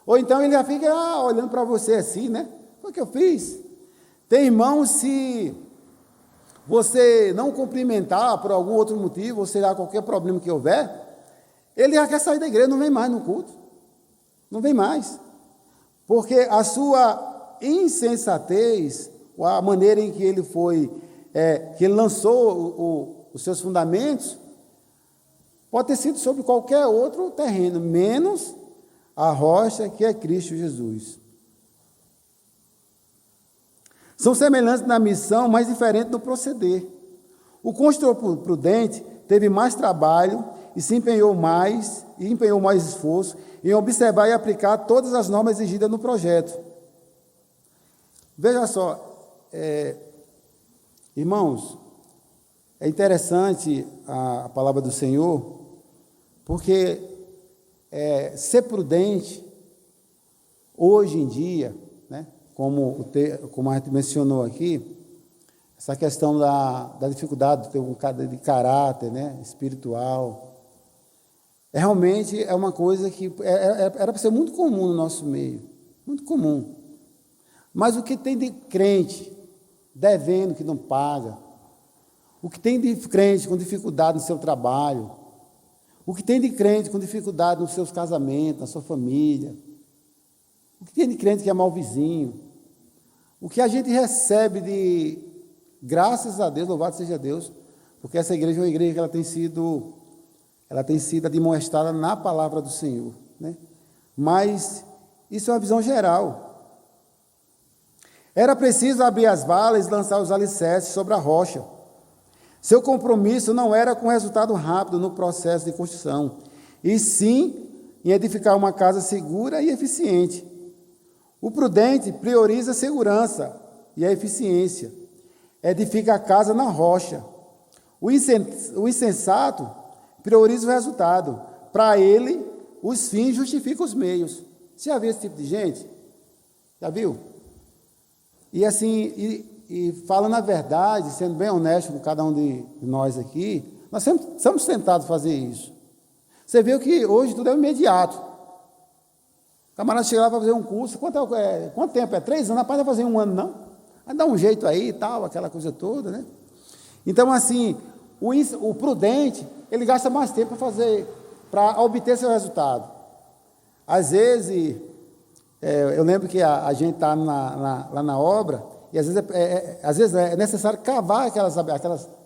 Ou então ele já fica olhando para você assim, né? Foi o que eu fiz. Tem irmão, se você não cumprimentar por algum outro motivo, ou seja, qualquer problema que houver, ele já quer sair da igreja, não vem mais no culto. Não vem mais. Porque a sua insensatez, ou a maneira em que ele que ele lançou os seus fundamentos, pode ter sido sobre qualquer outro terreno, menos a rocha que é Cristo Jesus. São semelhantes na missão, mas diferentes no proceder. O construtor prudente teve mais trabalho e se empenhou mais esforço em observar e aplicar todas as normas exigidas no projeto. Veja só, irmãos, é interessante a palavra do Senhor, porque ser prudente, hoje em dia, né, como a gente mencionou aqui, essa questão da dificuldade de ter um de caráter, né, espiritual, realmente é uma coisa que era para ser muito comum no nosso meio, muito comum. Mas o que tem de crente devendo que não paga, o que tem de crente com dificuldade no seu trabalho, o que tem de crente com dificuldade nos seus casamentos, na sua família, o que tem de crente que é mau vizinho, o que a gente recebe de, graças a Deus, louvado seja Deus, porque essa igreja é uma igreja que ela tem sido admoestada na palavra do Senhor, né? Mas isso é uma visão geral. Era preciso abrir as valas e lançar os alicerces sobre a rocha. Seu compromisso não era com resultado rápido no processo de construção, e sim em edificar uma casa segura e eficiente. O prudente prioriza a segurança e a eficiência, edifica a casa na rocha. O insensato prioriza o resultado. Para ele, os fins justificam os meios. Você já viu esse tipo de gente? Já viu? E assim, falando a verdade, sendo bem honesto com cada um de nós aqui, nós sempre estamos tentados fazer isso. Você viu que hoje tudo é imediato. O camarada chega lá para fazer um curso, quanto tempo? 3 anos? Rapaz, vai fazer 1 ano, não? Vai dar um jeito aí e tal, aquela coisa toda, né? Então, assim, o prudente, ele gasta mais tempo para obter seu resultado. Às vezes, eu lembro que a gente está lá na obra, e às vezes é necessário cavar aquelas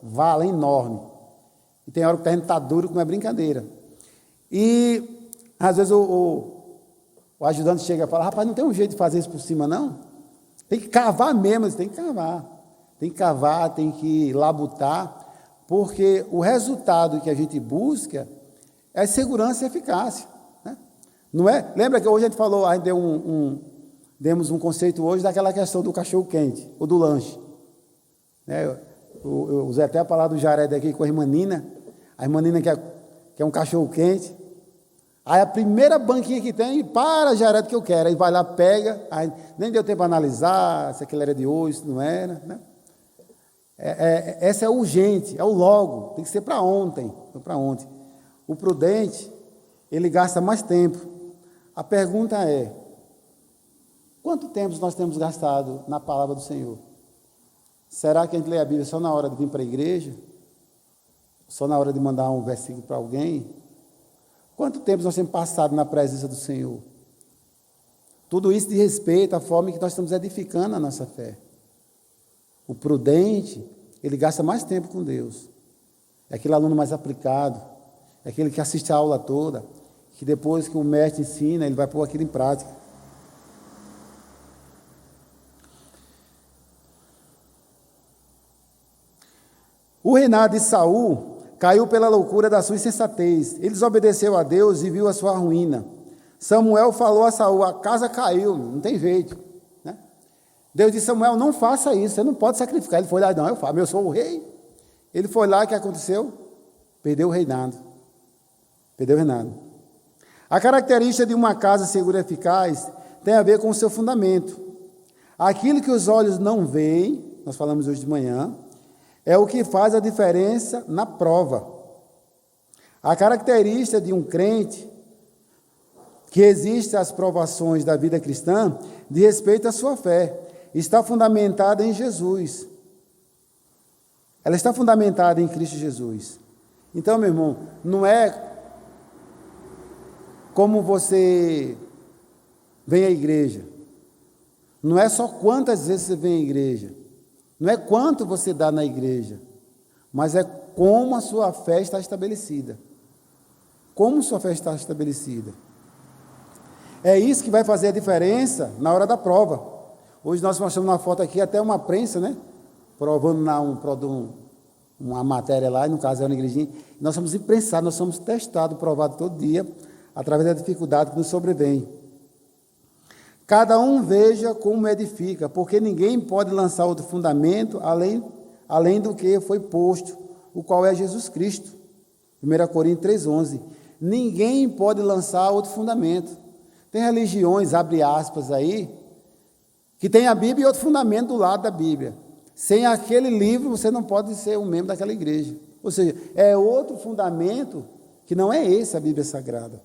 valas enormes. E tem hora que o terreno está duro, que não é brincadeira. E, às vezes, o ajudante chega e fala, rapaz, não tem um jeito de fazer isso por cima, não? Tem que cavar mesmo, tem que cavar. Tem que cavar, tem que labutar, porque o resultado que a gente busca é segurança e eficácia, né? Não é? Lembra que hoje a gente falou, a gente demos um conceito hoje daquela questão do cachorro quente, ou do lanche. Né? Eu usei até a palavra do Jared aqui com a irmã Nina. A irmã Nina quer um cachorro quente. Aí a primeira banquinha que tem, para, Jared, que eu quero. Aí vai lá, pega, aí nem deu tempo para analisar se aquilo era de hoje, se não era. Né? Essa é urgente, é o logo, tem que ser para ontem. O prudente, ele gasta mais tempo. A pergunta é, quanto tempo nós temos gastado na palavra do Senhor? Será que a gente lê a Bíblia só na hora de vir para a igreja? Só na hora de mandar um versículo para alguém? Quanto tempo nós temos passado na presença do Senhor? Tudo isso diz respeito à forma em que nós estamos edificando a nossa fé. O prudente, ele gasta mais tempo com Deus. É aquele aluno mais aplicado, é aquele que assiste a aula toda, que depois que o mestre ensina, ele vai pôr aquilo em prática. O reinado de Saul caiu pela loucura da sua insensatez. Ele desobedeceu a Deus e viu a sua ruína. Samuel falou a Saul, a casa caiu, não tem jeito. Né? Deus disse, Samuel, não faça isso, você não pode sacrificar. Ele foi lá, não, eu sou o rei. Ele foi lá, o que aconteceu? Perdeu o reinado. A característica de uma casa segura e eficaz tem a ver com o seu fundamento. Aquilo que os olhos não veem, nós falamos hoje de manhã, é o que faz a diferença na prova. A característica de um crente que resiste às provações da vida cristã, de respeito à sua fé, está fundamentada em Jesus. Ela está fundamentada em Cristo Jesus. Então, meu irmão, não é como você vem à igreja. Não é só quantas vezes você vem à igreja. Não é quanto você dá na igreja, mas é como a sua fé está estabelecida. Como sua fé está estabelecida. É isso que vai fazer a diferença na hora da prova. Hoje nós mostramos uma foto aqui, até uma prensa, né? Provando lá uma matéria lá, no caso é uma igrejinha. Nós somos imprensados, nós somos testados, provados todo dia, através da dificuldade que nos sobrevém. Cada um veja como edifica, porque ninguém pode lançar outro fundamento além do que foi posto, o qual é Jesus Cristo. 1 Coríntios 3,11. Ninguém pode lançar outro fundamento. Tem religiões, abre aspas aí, que tem a Bíblia e outro fundamento do lado da Bíblia. Sem aquele livro, você não pode ser um membro daquela igreja. Ou seja, é outro fundamento que não é esse a Bíblia Sagrada.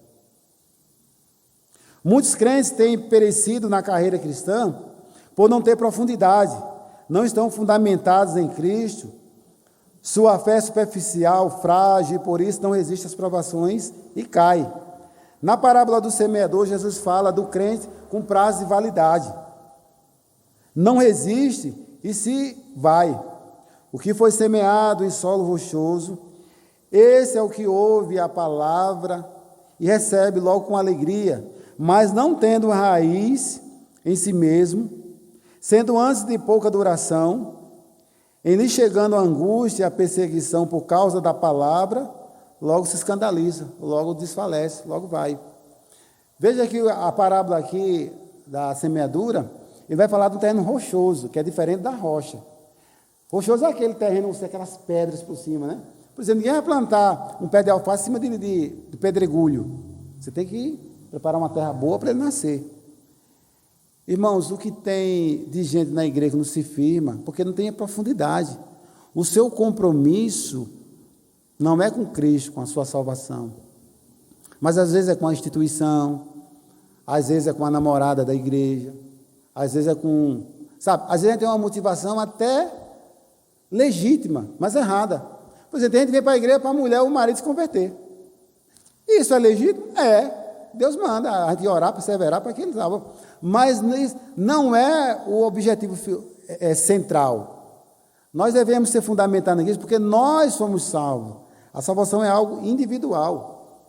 Muitos crentes têm perecido na carreira cristã por não ter profundidade, não estão fundamentados em Cristo, sua fé é superficial, frágil, e por isso não resiste às provações e cai. Na parábola do semeador, Jesus fala do crente com prazo de validade. Não resiste e se vai. O que foi semeado em solo rochoso, esse é o que ouve a palavra e recebe logo com alegria, mas não tendo raiz em si mesmo, sendo antes de pouca duração, em lhe chegando a angústia e a perseguição por causa da palavra, logo se escandaliza, logo desfalece, logo vai. Veja que a parábola aqui da semeadura, ele vai falar do terreno rochoso, que é diferente da rocha. Rochoso é aquele terreno com aquelas pedras por cima, né? Por exemplo, ninguém vai plantar um pé de alface em cima de pedregulho. Você tem que preparar uma terra boa para ele nascer. Irmãos, o que tem de gente na igreja que não se firma, porque não tem profundidade. O seu compromisso não é com Cristo, com a sua salvação, mas às vezes é com a instituição, às vezes é com a namorada da igreja, às vezes é com... Sabe, às vezes a gente tem uma motivação até legítima, mas errada. Por exemplo, a gente vem para a igreja para a mulher ou o marido se converter. Isso é legítimo? É. Deus manda a gente orar, perseverar para que ele salve. Mas não é o objetivo central. Nós devemos ser fundamentados nisso, porque nós somos salvos. A salvação é algo individual.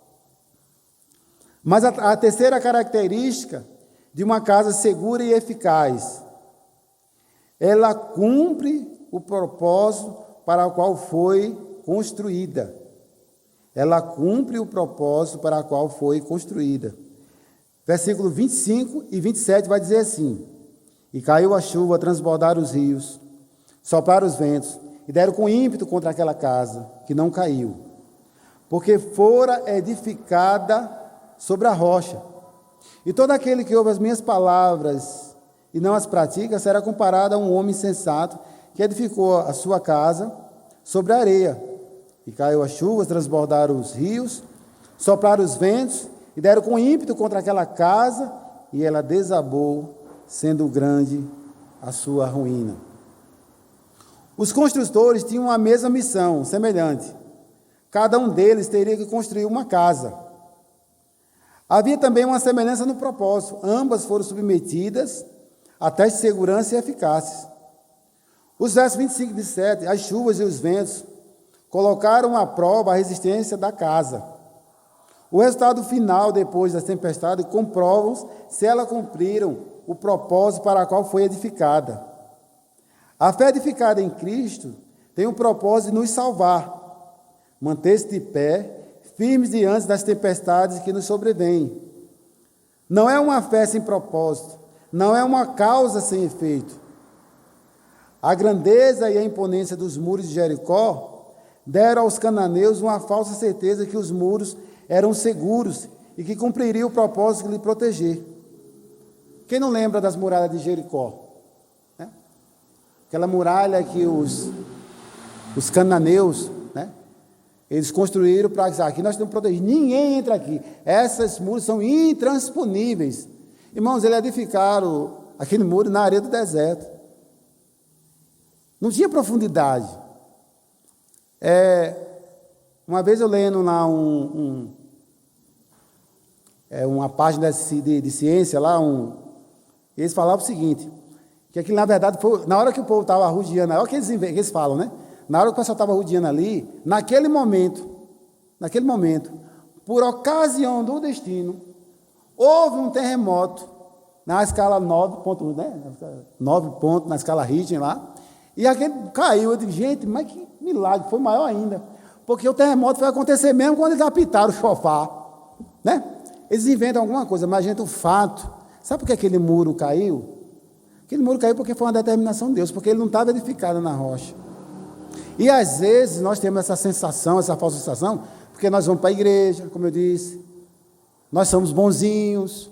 Mas a terceira característica de uma casa segura e eficaz, ela cumpre o propósito para o qual foi construída. Ela cumpre o propósito para o qual foi construída. Versículo 25 e 27 vai dizer assim: E caiu a chuva, transbordaram os rios, sopraram os ventos, e deram com ímpeto contra aquela casa, que não caiu, porque fora edificada sobre a rocha. E todo aquele que ouve as minhas palavras e não as pratica, será comparado a um homem sensato, que edificou a sua casa sobre a areia. E caiu as chuvas, transbordaram os rios, sopraram os ventos, e deram com ímpeto contra aquela casa, e ela desabou, sendo grande a sua ruína. Os construtores tinham a mesma missão, semelhante. Cada um deles teria que construir uma casa. Havia também uma semelhança no propósito. Ambas foram submetidas a testes de segurança e eficazes. Os versos 25 e 27, as chuvas e os ventos colocaram à prova a resistência da casa. O resultado final, depois das tempestades, comprovam se elas cumpriram o propósito para o qual foi edificada. A fé edificada em Cristo tem o propósito de nos salvar, manter-se de pé, firmes diante das tempestades que nos sobrevêm. Não é uma fé sem propósito, não é uma causa sem efeito. A grandeza e a imponência dos muros de Jericó deram aos cananeus uma falsa certeza que os muros eram seguros e que cumpririam o propósito de lhe proteger. Quem não lembra das muralhas de Jericó? Aquela muralha que os cananeus, eles construíram para dizer, aqui nós temos que proteger, ninguém entra aqui. Essas muros são intransponíveis. Irmãos, eles edificaram aquele muro na areia do deserto. Não tinha profundidade. Uma vez eu lendo lá uma página de ciência, lá, eles falavam o seguinte, que aquilo, na verdade, foi, na hora que o povo estava rodeando, olha o que eles falam, né? Na hora que o pessoal estava rodeando ali, naquele momento, por ocasião do destino, houve um terremoto na escala 9 pontos, 9 pontos na escala Richter lá, e aquele caiu. Eu digo, gente, mas que milagre, foi maior ainda, porque o terremoto vai acontecer mesmo quando eles apitaram o chofar, né? Eles inventam alguma coisa, mas, gente, o fato, sabe por que aquele muro caiu? Aquele muro caiu porque foi uma determinação de Deus, porque ele não estava edificado na rocha. E às vezes nós temos essa sensação, essa falsa sensação, porque nós vamos para a igreja, como eu disse, nós somos bonzinhos,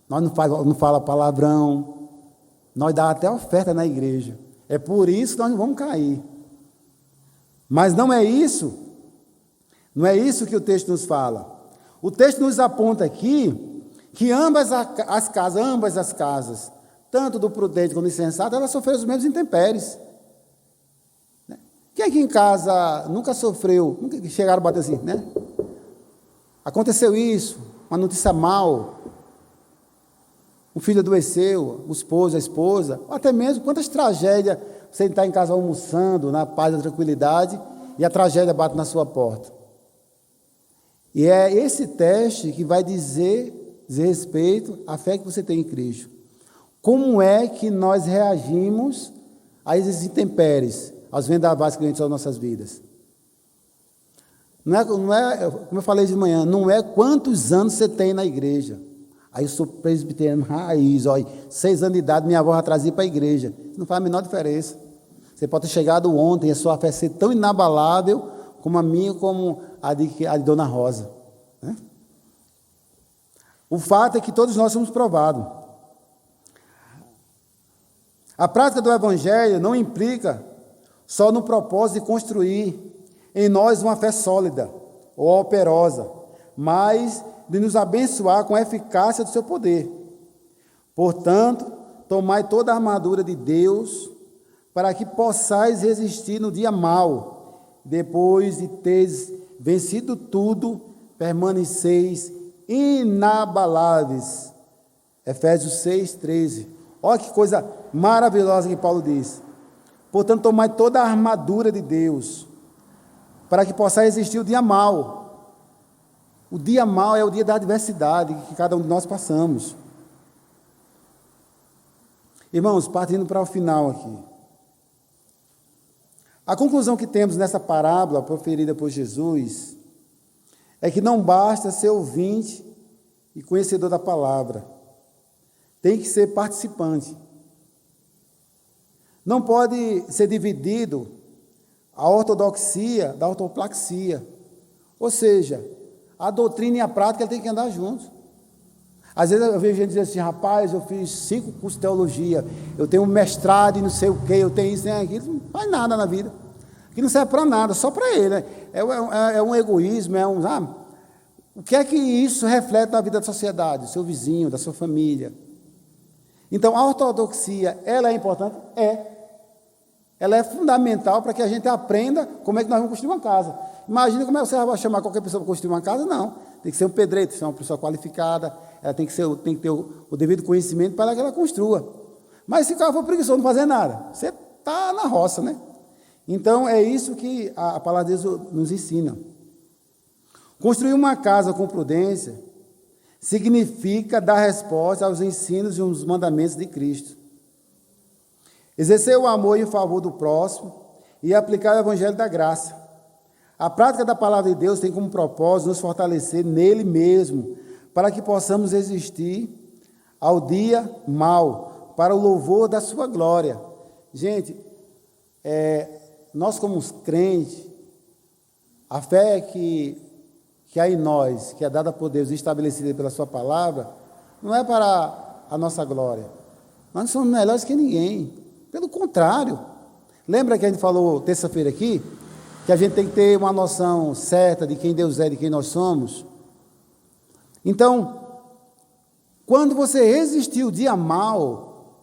nós não fala palavrão, nós dá até oferta na igreja. É por isso que nós não vamos cair. Mas não é isso que o texto nos fala. O texto nos aponta aqui que ambas as casas, tanto do prudente como do insensato, elas sofreram os mesmos intempéries. Quem aqui em casa nunca sofreu, nunca chegaram a bater assim, né? Aconteceu isso, uma notícia mal, o filho adoeceu, o esposo, a esposa, ou até mesmo quantas tragédias você está em casa almoçando, na paz, na tranquilidade, e a tragédia bate na sua porta. E é esse teste que vai dizer respeito à fé que você tem em Cristo. Como é que nós reagimos a esses intempéries, aos vendavais que vêm sobre nossas vidas? Não é, como eu falei de manhã, não é quantos anos você tem na igreja. Aí eu sou presbiteriano raiz, olha, 6 anos de idade, minha avó já trazia para a igreja. Não faz a menor diferença. Você pode ter chegado ontem e a sua fé ser tão inabalável como a minha, como a de Dona Rosa, né? O fato é que todos nós somos provados. A prática do Evangelho não implica só no propósito de construir em nós uma fé sólida ou operosa, mas de nos abençoar com a eficácia do seu poder. Portanto, tomai toda a armadura de Deus, para que possais resistir no dia mau, depois de teres vencido tudo, permaneceis inabaláveis. Efésios 6:13. Olha que coisa maravilhosa que Paulo diz. Portanto, tomai toda a armadura de Deus, para que possais resistir o dia mau. O dia mau é o dia da adversidade que cada um de nós passamos. Irmãos, partindo para o final aqui. A conclusão que temos nessa parábola proferida por Jesus é que não basta ser ouvinte e conhecedor da palavra. Tem que ser participante. Não pode ser dividido a ortodoxia da ortoplaxia. Ou seja, a doutrina e a prática tem que andar juntos. Às vezes eu vejo gente dizer assim, rapaz, eu fiz 5 cursos de teologia, eu tenho um mestrado e não sei o quê, eu tenho isso, tenho aquilo, não faz nada na vida. Que não serve para nada, só para ele. Né? É um egoísmo, o que é que isso reflete na vida da sociedade, do seu vizinho, da sua família? Então, a ortodoxia, ela é importante? É. Ela é fundamental para que a gente aprenda como é que nós vamos construir uma casa. Imagina como é que você vai chamar qualquer pessoa para construir uma casa? Não. Tem que ser um pedreiro, tem que ser uma pessoa qualificada, ela tem que ter o devido conhecimento para que ela construa. Mas se o cara for preguiçoso, não fazer nada, você está na roça, né? Então, é isso que a palavra de Deus nos ensina. Construir uma casa com prudência significa dar resposta aos ensinos e aos mandamentos de Cristo. Exercer o amor em favor do próximo e aplicar o evangelho da graça. A prática da palavra de Deus tem como propósito nos fortalecer nele mesmo, para que possamos resistir ao dia mau, para o louvor da sua glória. Gente, nós como crentes, a fé que há em nós, que é dada por Deus e estabelecida pela sua palavra, não é para a nossa glória. Nós não somos melhores que ninguém. Pelo contrário. Lembra que a gente falou terça-feira aqui? Que a gente tem que ter uma noção certa de quem Deus é, de quem nós somos. Então, quando você resistir o dia mau,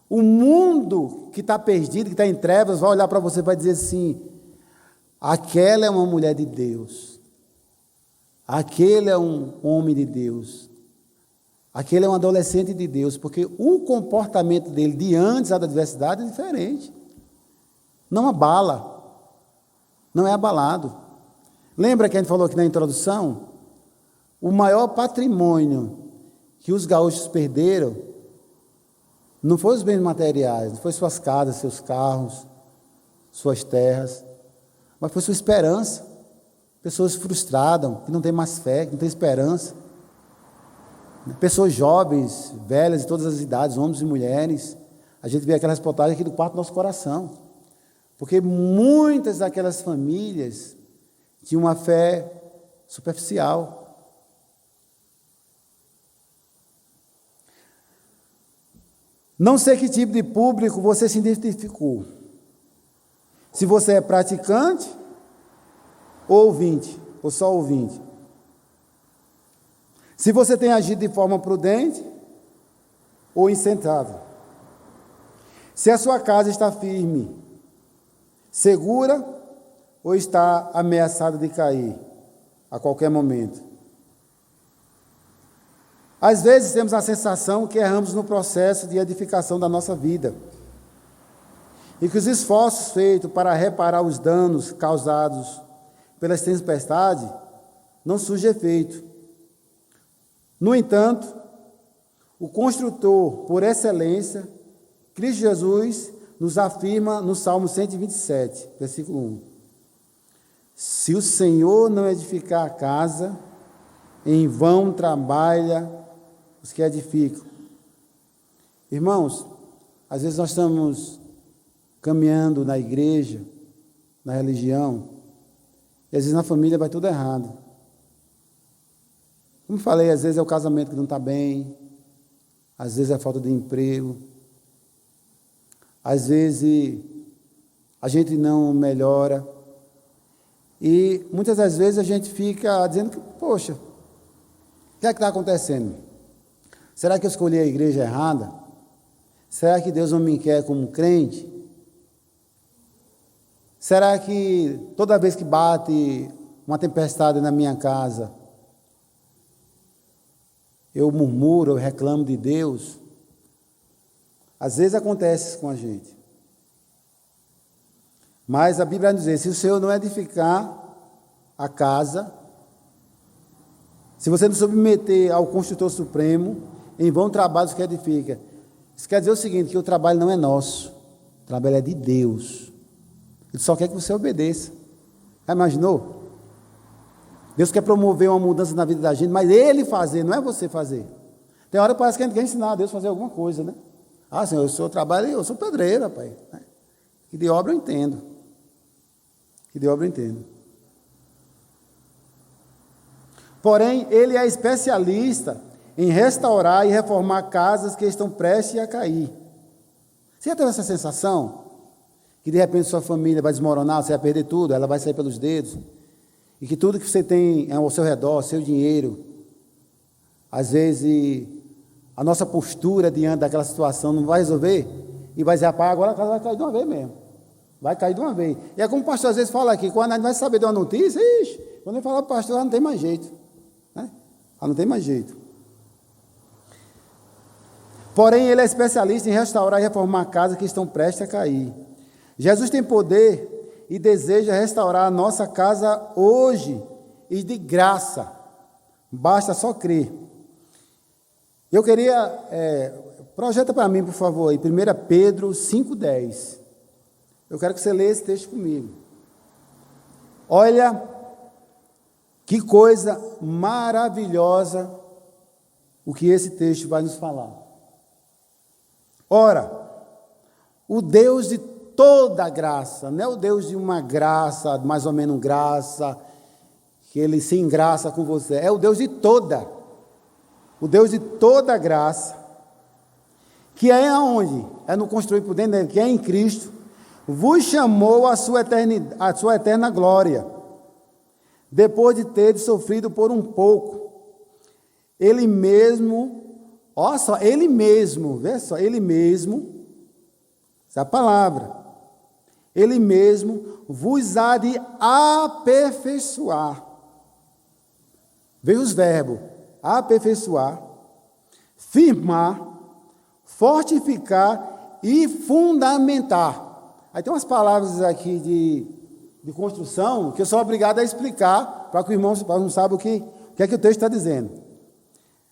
o mundo que está perdido, que está em trevas, vai olhar para você e vai dizer assim, aquela é uma mulher de Deus. Aquele é um homem de Deus. Aquele é um adolescente de Deus, porque o comportamento dele diante da adversidade é diferente. Não abala. Não é abalado. Lembra que a gente falou aqui na introdução? O maior patrimônio que os gaúchos perderam não foi os bens materiais, não foi suas casas, seus carros, suas terras, mas foi sua esperança. Pessoas frustradas, que não têm mais fé, que não têm esperança. Pessoas jovens, velhas, de todas as idades, homens e mulheres. A gente vê aquela reportagem aqui do quarto do nosso coração. Porque muitas daquelas famílias tinham uma fé superficial. Não sei que tipo de público você se identificou. Se você é praticante ou ouvinte, ou só ouvinte. Se você tem agido de forma prudente ou insensata. Se a sua casa está firme, segura ou está ameaçada de cair a qualquer momento. Às vezes temos a sensação que erramos no processo de edificação da nossa vida e que os esforços feitos para reparar os danos causados pelas tempestades não surgem efeito. No entanto, o construtor por excelência, Cristo Jesus, nos afirma no Salmo 127, versículo 1. Se o Senhor não edificar a casa, em vão trabalha os que edificam. Irmãos, às vezes nós estamos caminhando na igreja, na religião, e às vezes na família vai tudo errado. Como falei, às vezes é o casamento que não está bem, às vezes é a falta de emprego, às vezes a gente não melhora, e muitas das vezes a gente fica dizendo que, poxa, o que é que está acontecendo? Será que eu escolhi a igreja errada? Será que Deus não me quer como crente? Será que toda vez que bate uma tempestade na minha casa, eu murmuro, eu reclamo de Deus? Às vezes acontece isso com a gente. Mas a Bíblia vai dizer, se o Senhor não edificar a casa, se você não submeter ao construtor supremo, em vão trabalhos que edifica. Isso quer dizer o seguinte, que o trabalho não é nosso, o trabalho é de Deus. Ele só quer que você obedeça. Já imaginou? Deus quer promover uma mudança na vida da gente, mas Ele fazer, não é você fazer. Tem hora que parece que a gente quer ensinar a Deus a fazer alguma coisa, né? Ah, Senhor, o Senhor trabalha, eu sou pedreiro, rapaz. Que de obra eu entendo. Que de obra eu entendo. Porém, Ele é especialista em restaurar e reformar casas que estão prestes a cair. Você já teve essa sensação? Que de repente sua família vai desmoronar, você vai perder tudo, ela vai sair pelos dedos. E que tudo que você tem ao seu redor, seu dinheiro, às vezes a nossa postura diante daquela situação não vai resolver e vai dizer, rapaz, agora a casa vai cair de uma vez mesmo. Vai cair de uma vez. E é como o pastor às vezes fala aqui, quando a gente vai saber de uma notícia, quando ele fala para o pastor, não tem mais jeito. Né? Não tem mais jeito. Porém, ele é especialista em restaurar e reformar casas que estão prestes a cair. Jesus tem poder e deseja restaurar a nossa casa hoje e de graça. Basta só crer. Eu queria, projeta para mim, por favor, aí, 1 Pedro 5,10. Eu quero que você leia esse texto comigo. Olha que coisa maravilhosa o que esse texto vai nos falar. Ora, o Deus de toda graça, não é o Deus de uma graça, mais ou menos graça, que Ele se engraça com você, é o Deus de toda, o Deus de toda graça, que é aonde? É no construir por dentro dele, que é em Cristo, vos chamou a sua eterna glória, depois de ter sofrido por um pouco, Ele mesmo, olha só, Ele mesmo, vê só, Ele mesmo, essa é a palavra, Ele mesmo vos há de aperfeiçoar. Veio os verbos, aperfeiçoar, firmar, fortificar e fundamentar. Aí tem umas palavras aqui de construção que eu sou obrigado a explicar para que o irmão não saiba o que é que o texto está dizendo.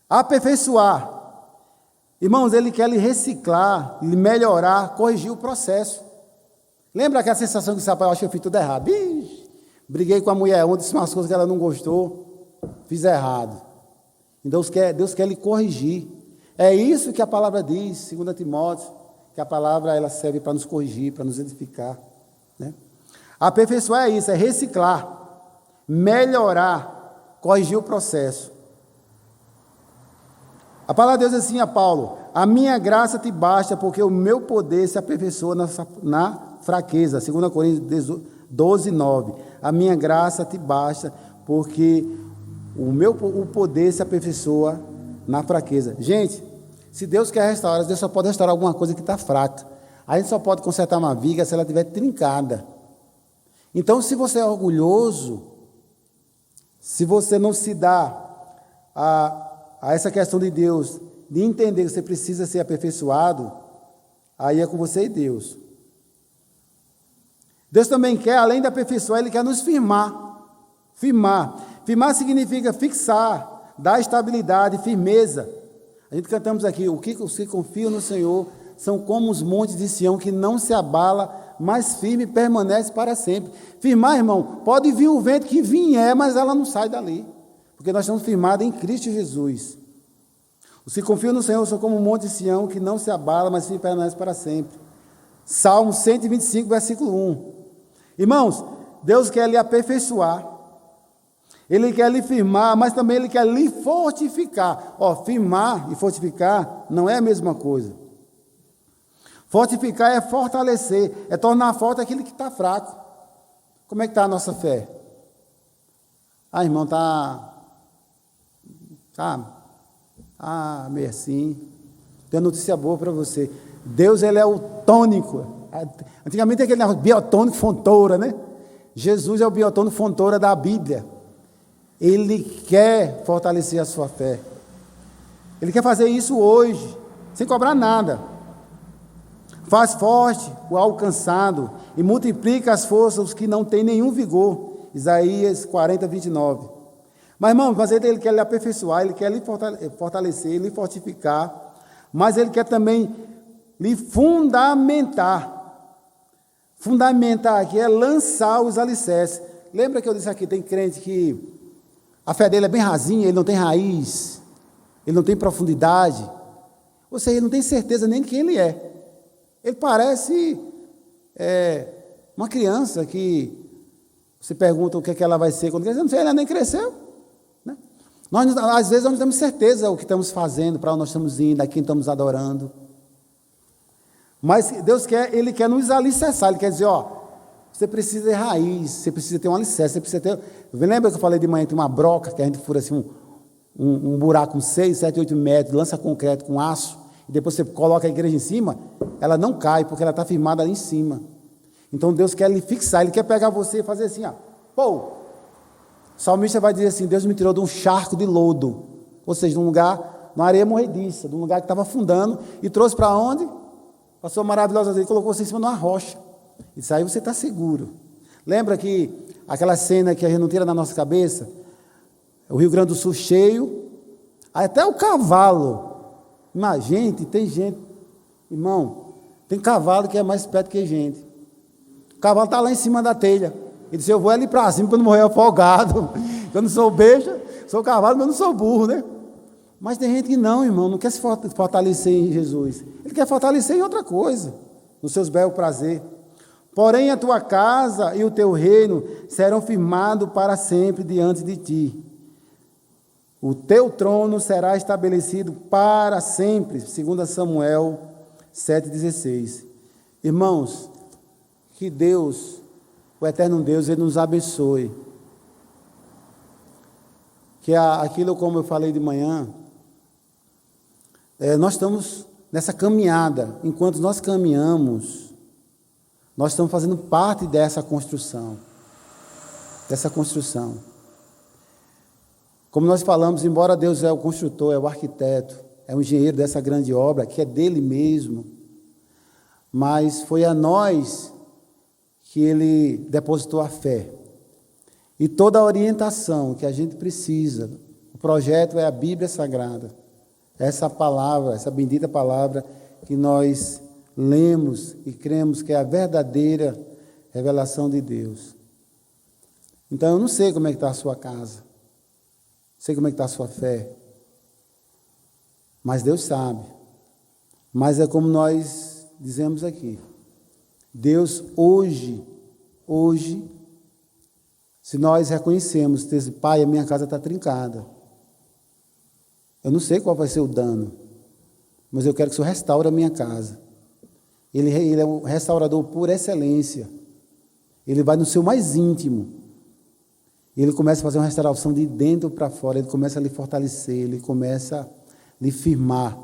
Aperfeiçoar. Irmãos, ele quer lhe reciclar, lhe melhorar, corrigir o processo. Lembra aquela sensação que você rapaz, eu acho que eu fiz tudo errado? Briguei com a mulher ontem, disse umas coisas que ela não gostou, fiz errado. Então Deus quer lhe corrigir. É isso que a palavra diz, 2 Timóteo, que a palavra ela serve para nos corrigir, para nos edificar. Né? Aperfeiçoar é isso, é reciclar, melhorar, corrigir o processo. A palavra de Deus diz assim a Paulo, a minha graça te basta, porque o meu poder se aperfeiçoa na fraqueza. 2 Coríntios 12, 9. A minha graça te basta, porque o poder se aperfeiçoa na fraqueza. Gente, se Deus quer restaurar, Deus só pode restaurar alguma coisa que está fraca. A gente só pode consertar uma viga se ela estiver trincada. Então, se você é orgulhoso, se você não se dá a essa questão de Deus, de entender que você precisa ser aperfeiçoado, aí é com você e Deus. Deus também quer, além de aperfeiçoar, Ele quer nos firmar. Firmar significa fixar, dar estabilidade, firmeza. A gente cantamos aqui, os que confiam no Senhor são como os montes de Sião, que não se abala, mas firme permanece para sempre. Firmar, irmão, pode vir o vento que vier, mas ela não sai dali. Porque nós estamos firmados em Cristo Jesus. Os que confiam no Senhor são como o monte de Sião, que não se abala, mas firme permanece para sempre. Salmo 125, versículo 1. Irmãos, Deus quer lhe aperfeiçoar. Ele quer lhe firmar, mas também Ele quer lhe fortificar. Firmar e fortificar não é a mesma coisa. Fortificar é fortalecer, é tornar forte aquele que está fraco. Como é que está a nossa fé? Irmão, está meio assim. Tenho notícia boa para você. Deus, Ele é o tônico. Antigamente aquele biotônico Fontoura, né? Jesus é o biotônico Fontoura da Bíblia. Ele quer fortalecer a sua fé. Ele quer fazer isso hoje, sem cobrar nada. Faz forte o alcançado e multiplica as forças os que não têm nenhum vigor. Isaías 40, 29. Mas, irmão, ele quer lhe aperfeiçoar, Ele quer lhe fortalecer, lhe fortificar, mas Ele quer também lhe fundamentar. Fundamentar aqui é lançar os alicerces. Lembra que eu disse aqui, tem crente que a fé dele é bem rasinha, ele não tem raiz, ele não tem profundidade, ou seja, ele não tem certeza nem de quem ele é. Ele parece uma criança que você pergunta o que é que ela vai ser quando crescer, não sei, ela nem cresceu. Né? Às vezes nós não temos certeza o que estamos fazendo, para onde nós estamos indo, a quem estamos adorando. Mas Deus ele quer nos alicerçar, Ele quer dizer, você precisa ter raiz, você precisa ter um alicerce, você precisa ter... Lembra que eu falei de manhã, tem uma broca, que a gente fura assim um buraco com 6, 7, 8 metros, lança concreto com aço, e depois você coloca a igreja em cima, ela não cai, porque ela está firmada ali em cima. Então Deus quer lhe fixar, Ele quer pegar você e fazer assim, pô, o salmista vai dizer assim, Deus me tirou de um charco de lodo, ou seja, de um lugar, uma areia morrediça, de um lugar que estava afundando, e trouxe para onde? Passou maravilhosa, Ele colocou você em cima de uma rocha, e isso aí você está seguro. Lembra que aquela cena que a gente não tira na nossa cabeça, o Rio Grande do Sul cheio, até o cavalo, mas tem gente, irmão, tem cavalo que é mais perto que gente, o cavalo está lá em cima da telha, ele disse, eu vou ali para cima para não morrer afogado, eu não sou besta, sou cavalo, mas não sou burro, né? Mas tem gente que não, irmão, não quer se fortalecer em Jesus, ele quer fortalecer em outra coisa, nos seus belos prazeres. Porém a tua casa e o teu reino serão firmados para sempre diante de ti. O teu trono será estabelecido para sempre, segundo Samuel 7,16. Irmãos, que Deus, o eterno Deus, Ele nos abençoe. Que aquilo, como eu falei de manhã, nós estamos nessa caminhada, enquanto nós caminhamos, nós estamos fazendo parte dessa construção. Como nós falamos, embora Deus é o construtor, é o arquiteto, é o engenheiro dessa grande obra, que é dele mesmo, mas foi a nós que Ele depositou a fé. E toda a orientação que a gente precisa, o projeto é a Bíblia Sagrada, essa palavra, essa bendita palavra que nós lemos e cremos que é a verdadeira revelação de Deus. Então eu não sei como é que está a sua casa, não sei como é que está a sua fé, mas Deus sabe. Mas é como nós dizemos aqui, Deus hoje, se nós reconhecemos, Pai, a minha casa está trincada, eu não sei qual vai ser o dano, mas eu quero que o Senhor restaure a minha casa. Ele é um restaurador por excelência. Ele vai no seu mais íntimo. Ele começa a fazer uma restauração de dentro para fora. Ele começa a lhe fortalecer. Ele começa a lhe firmar.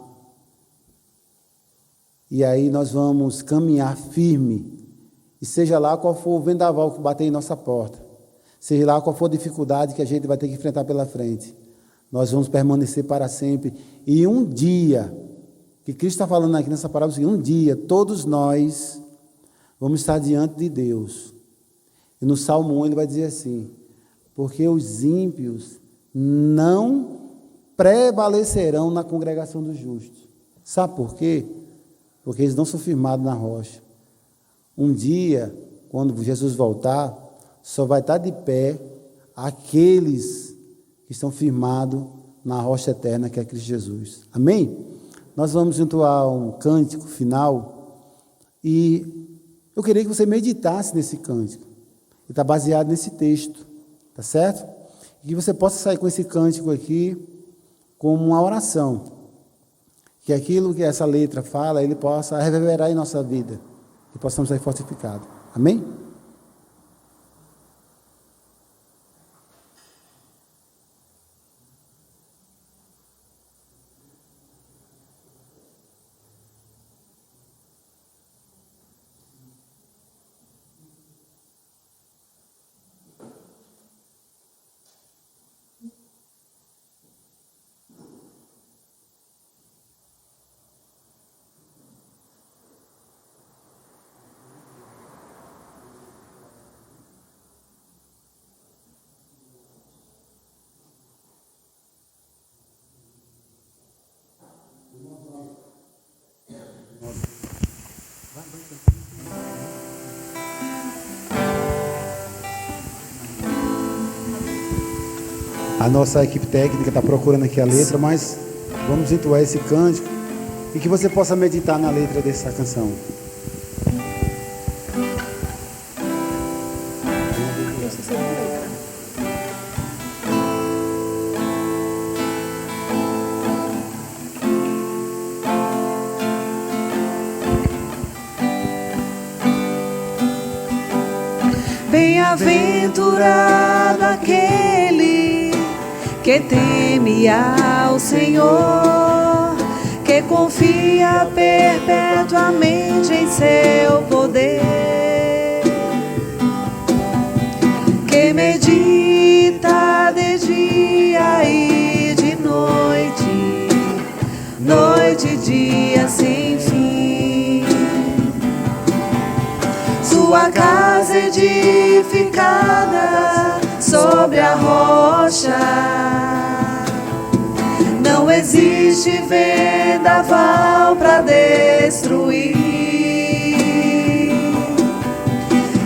E aí nós vamos caminhar firme. E seja lá qual for o vendaval que bater em nossa porta, seja lá qual for a dificuldade que a gente vai ter que enfrentar pela frente, nós vamos permanecer para sempre. E um dia, que Cristo está falando aqui nessa parábola, um dia todos nós vamos estar diante de Deus. E no Salmo 1 ele vai dizer assim, porque os ímpios não prevalecerão na congregação dos justos. Sabe por quê? Porque eles não são firmados na rocha. Um dia, quando Jesus voltar, só vai estar de pé aqueles que estão firmados na rocha eterna, que é Cristo Jesus. Amém? Nós vamos entoar um cântico final e eu queria que você meditasse nesse cântico. Ele está baseado nesse texto, tá certo? E que você possa sair com esse cântico aqui como uma oração. Que aquilo que essa letra fala, ele possa reverberar em nossa vida. Que possamos sair fortificados. Amém? A nossa equipe técnica está procurando aqui a letra, mas vamos entoar esse cântico e que você possa meditar na letra dessa canção. Bem-aventurado aquele que teme ao Senhor, que confia perpetuamente em seu poder, que medita de dia e de noite, noite e dia sem fim. Sua casa edificada sobre a rocha, não existe vendaval para destruir.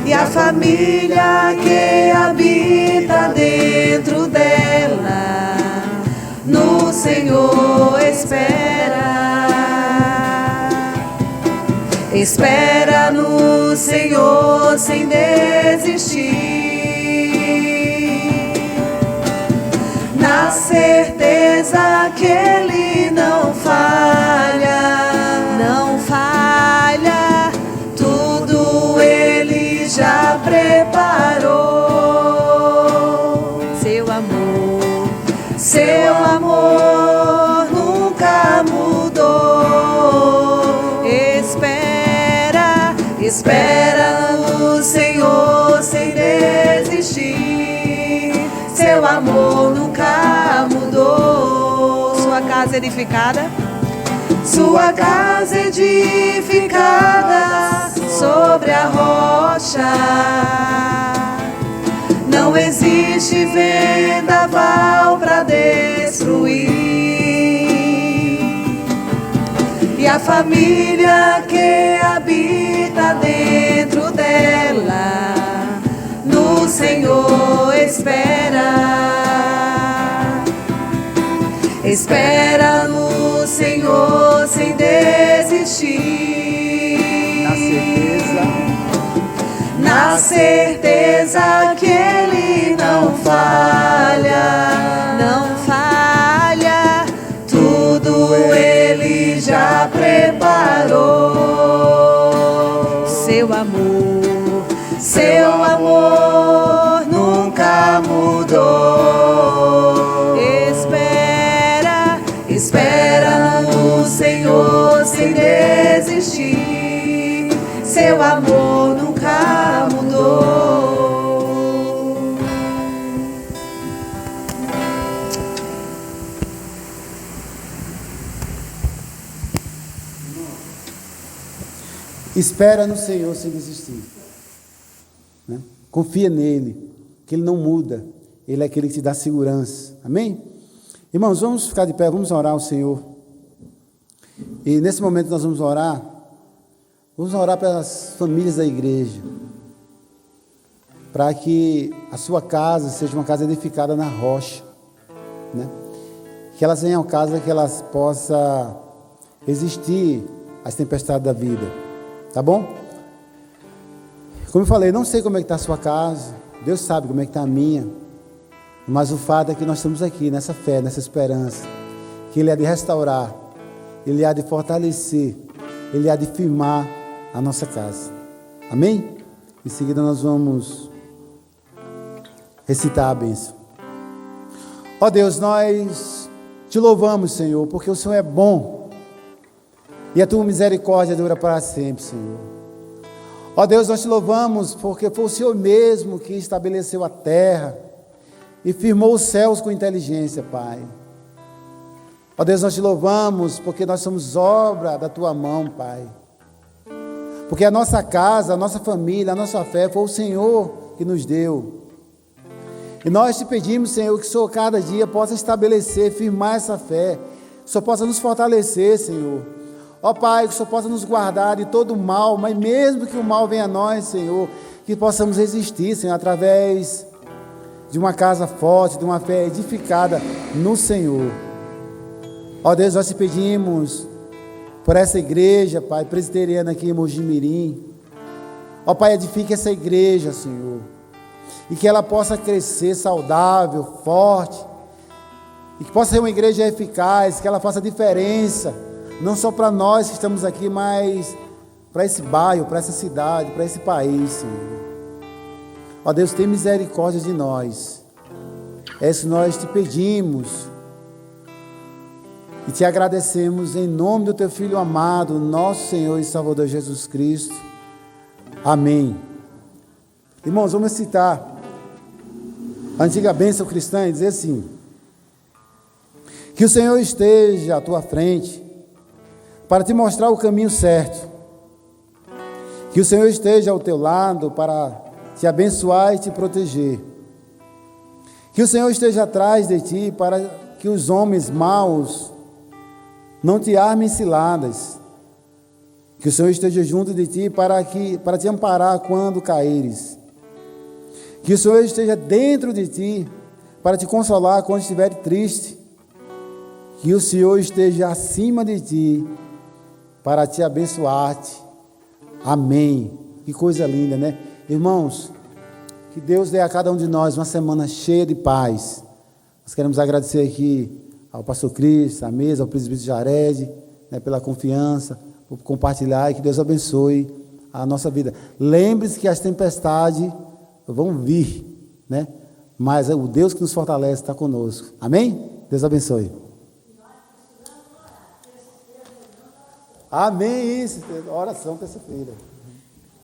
E a família que habita dentro dela, no Senhor espera. Espera no Senhor sem desistir, na certeza que Ele não falha, não falha, tudo Ele já preparou. Seu amor nunca mudou. Espera no Senhor sem desistir, seu amor nunca mudou. Sua casa edificada sobre a rocha, não existe vendaval para destruir. E a família que habita dentro dela, no Senhor espera. Espera no Senhor sem desistir, na certeza que Ele não falha, não falha, tudo Ele já preparou. Seu amor nunca mudou. Espera no Senhor sem desistir, seu amor nunca mudou. Espera no Senhor sem desistir, né? Confia nele, que Ele não muda. Ele é aquele que te dá segurança. Amém? Irmãos, vamos ficar de pé, vamos orar ao Senhor. E nesse momento nós vamos orar pelas famílias da igreja, para que a sua casa seja uma casa edificada na rocha, né? Que elas venham a casa, que elas possam resistir às tempestades da vida, tá bom? Como eu falei, não sei como é que está a sua casa, Deus sabe como é que está a minha, mas o fato é que nós estamos aqui nessa fé, nessa esperança, que Ele há de restaurar, Ele há de fortalecer, Ele há de firmar a nossa casa. Amém? Em seguida nós vamos recitar a bênção. Ó Deus, nós te louvamos, Senhor, porque o Senhor é bom e a tua misericórdia dura para sempre, Senhor. Ó Deus, nós te louvamos porque foi o Senhor mesmo que estabeleceu a terra e firmou os céus com inteligência, Pai. Ó Deus, nós te louvamos porque nós somos obra da tua mão, Pai. Porque a nossa casa, a nossa família, a nossa fé foi o Senhor que nos deu. E nós te pedimos, Senhor, que o Senhor cada dia possa estabelecer, firmar essa fé. Que o Senhor possa nos fortalecer, Senhor. Ó Pai, que o Senhor possa nos guardar de todo o mal, mas mesmo que o mal venha a nós, Senhor, que possamos resistir, Senhor, através de uma casa forte, de uma fé edificada no Senhor. Ó Deus, nós te pedimos por essa igreja, Pai, presbiteriana aqui em Mojimirim. Ó Pai, edifique essa igreja, Senhor, e que ela possa crescer saudável, forte, e que possa ser uma igreja eficaz, que ela faça diferença, não só para nós que estamos aqui, mas para esse bairro, para essa cidade, para esse país, Senhor. Ó Deus, tem misericórdia de nós. É isso que nós te pedimos e te agradecemos em nome do teu Filho amado, nosso Senhor e Salvador Jesus Cristo. Amém. Irmãos, vamos citar a antiga bênção cristã e dizer assim: que o Senhor esteja à tua frente para te mostrar o caminho certo. Que o Senhor esteja ao teu lado para te abençoar e te proteger. Que o Senhor esteja atrás de ti para que os homens maus não te armem ciladas. Que o Senhor esteja junto de ti para te amparar quando caíres. Que o Senhor esteja dentro de ti para te consolar quando estiver triste. Que o Senhor esteja acima de ti para te abençoar-te. Amém. Que coisa linda, né? Irmãos, que Deus dê a cada um de nós uma semana cheia de paz. Nós queremos agradecer aqui ao pastor Cris, à mesa, ao presbítero Jared, né, pela confiança, por compartilhar, e que Deus abençoe a nossa vida. Lembre-se que as tempestades vão vir, né? Mas o Deus que nos fortalece está conosco. Amém? Deus abençoe. Amém, isso. Oração terça-feira.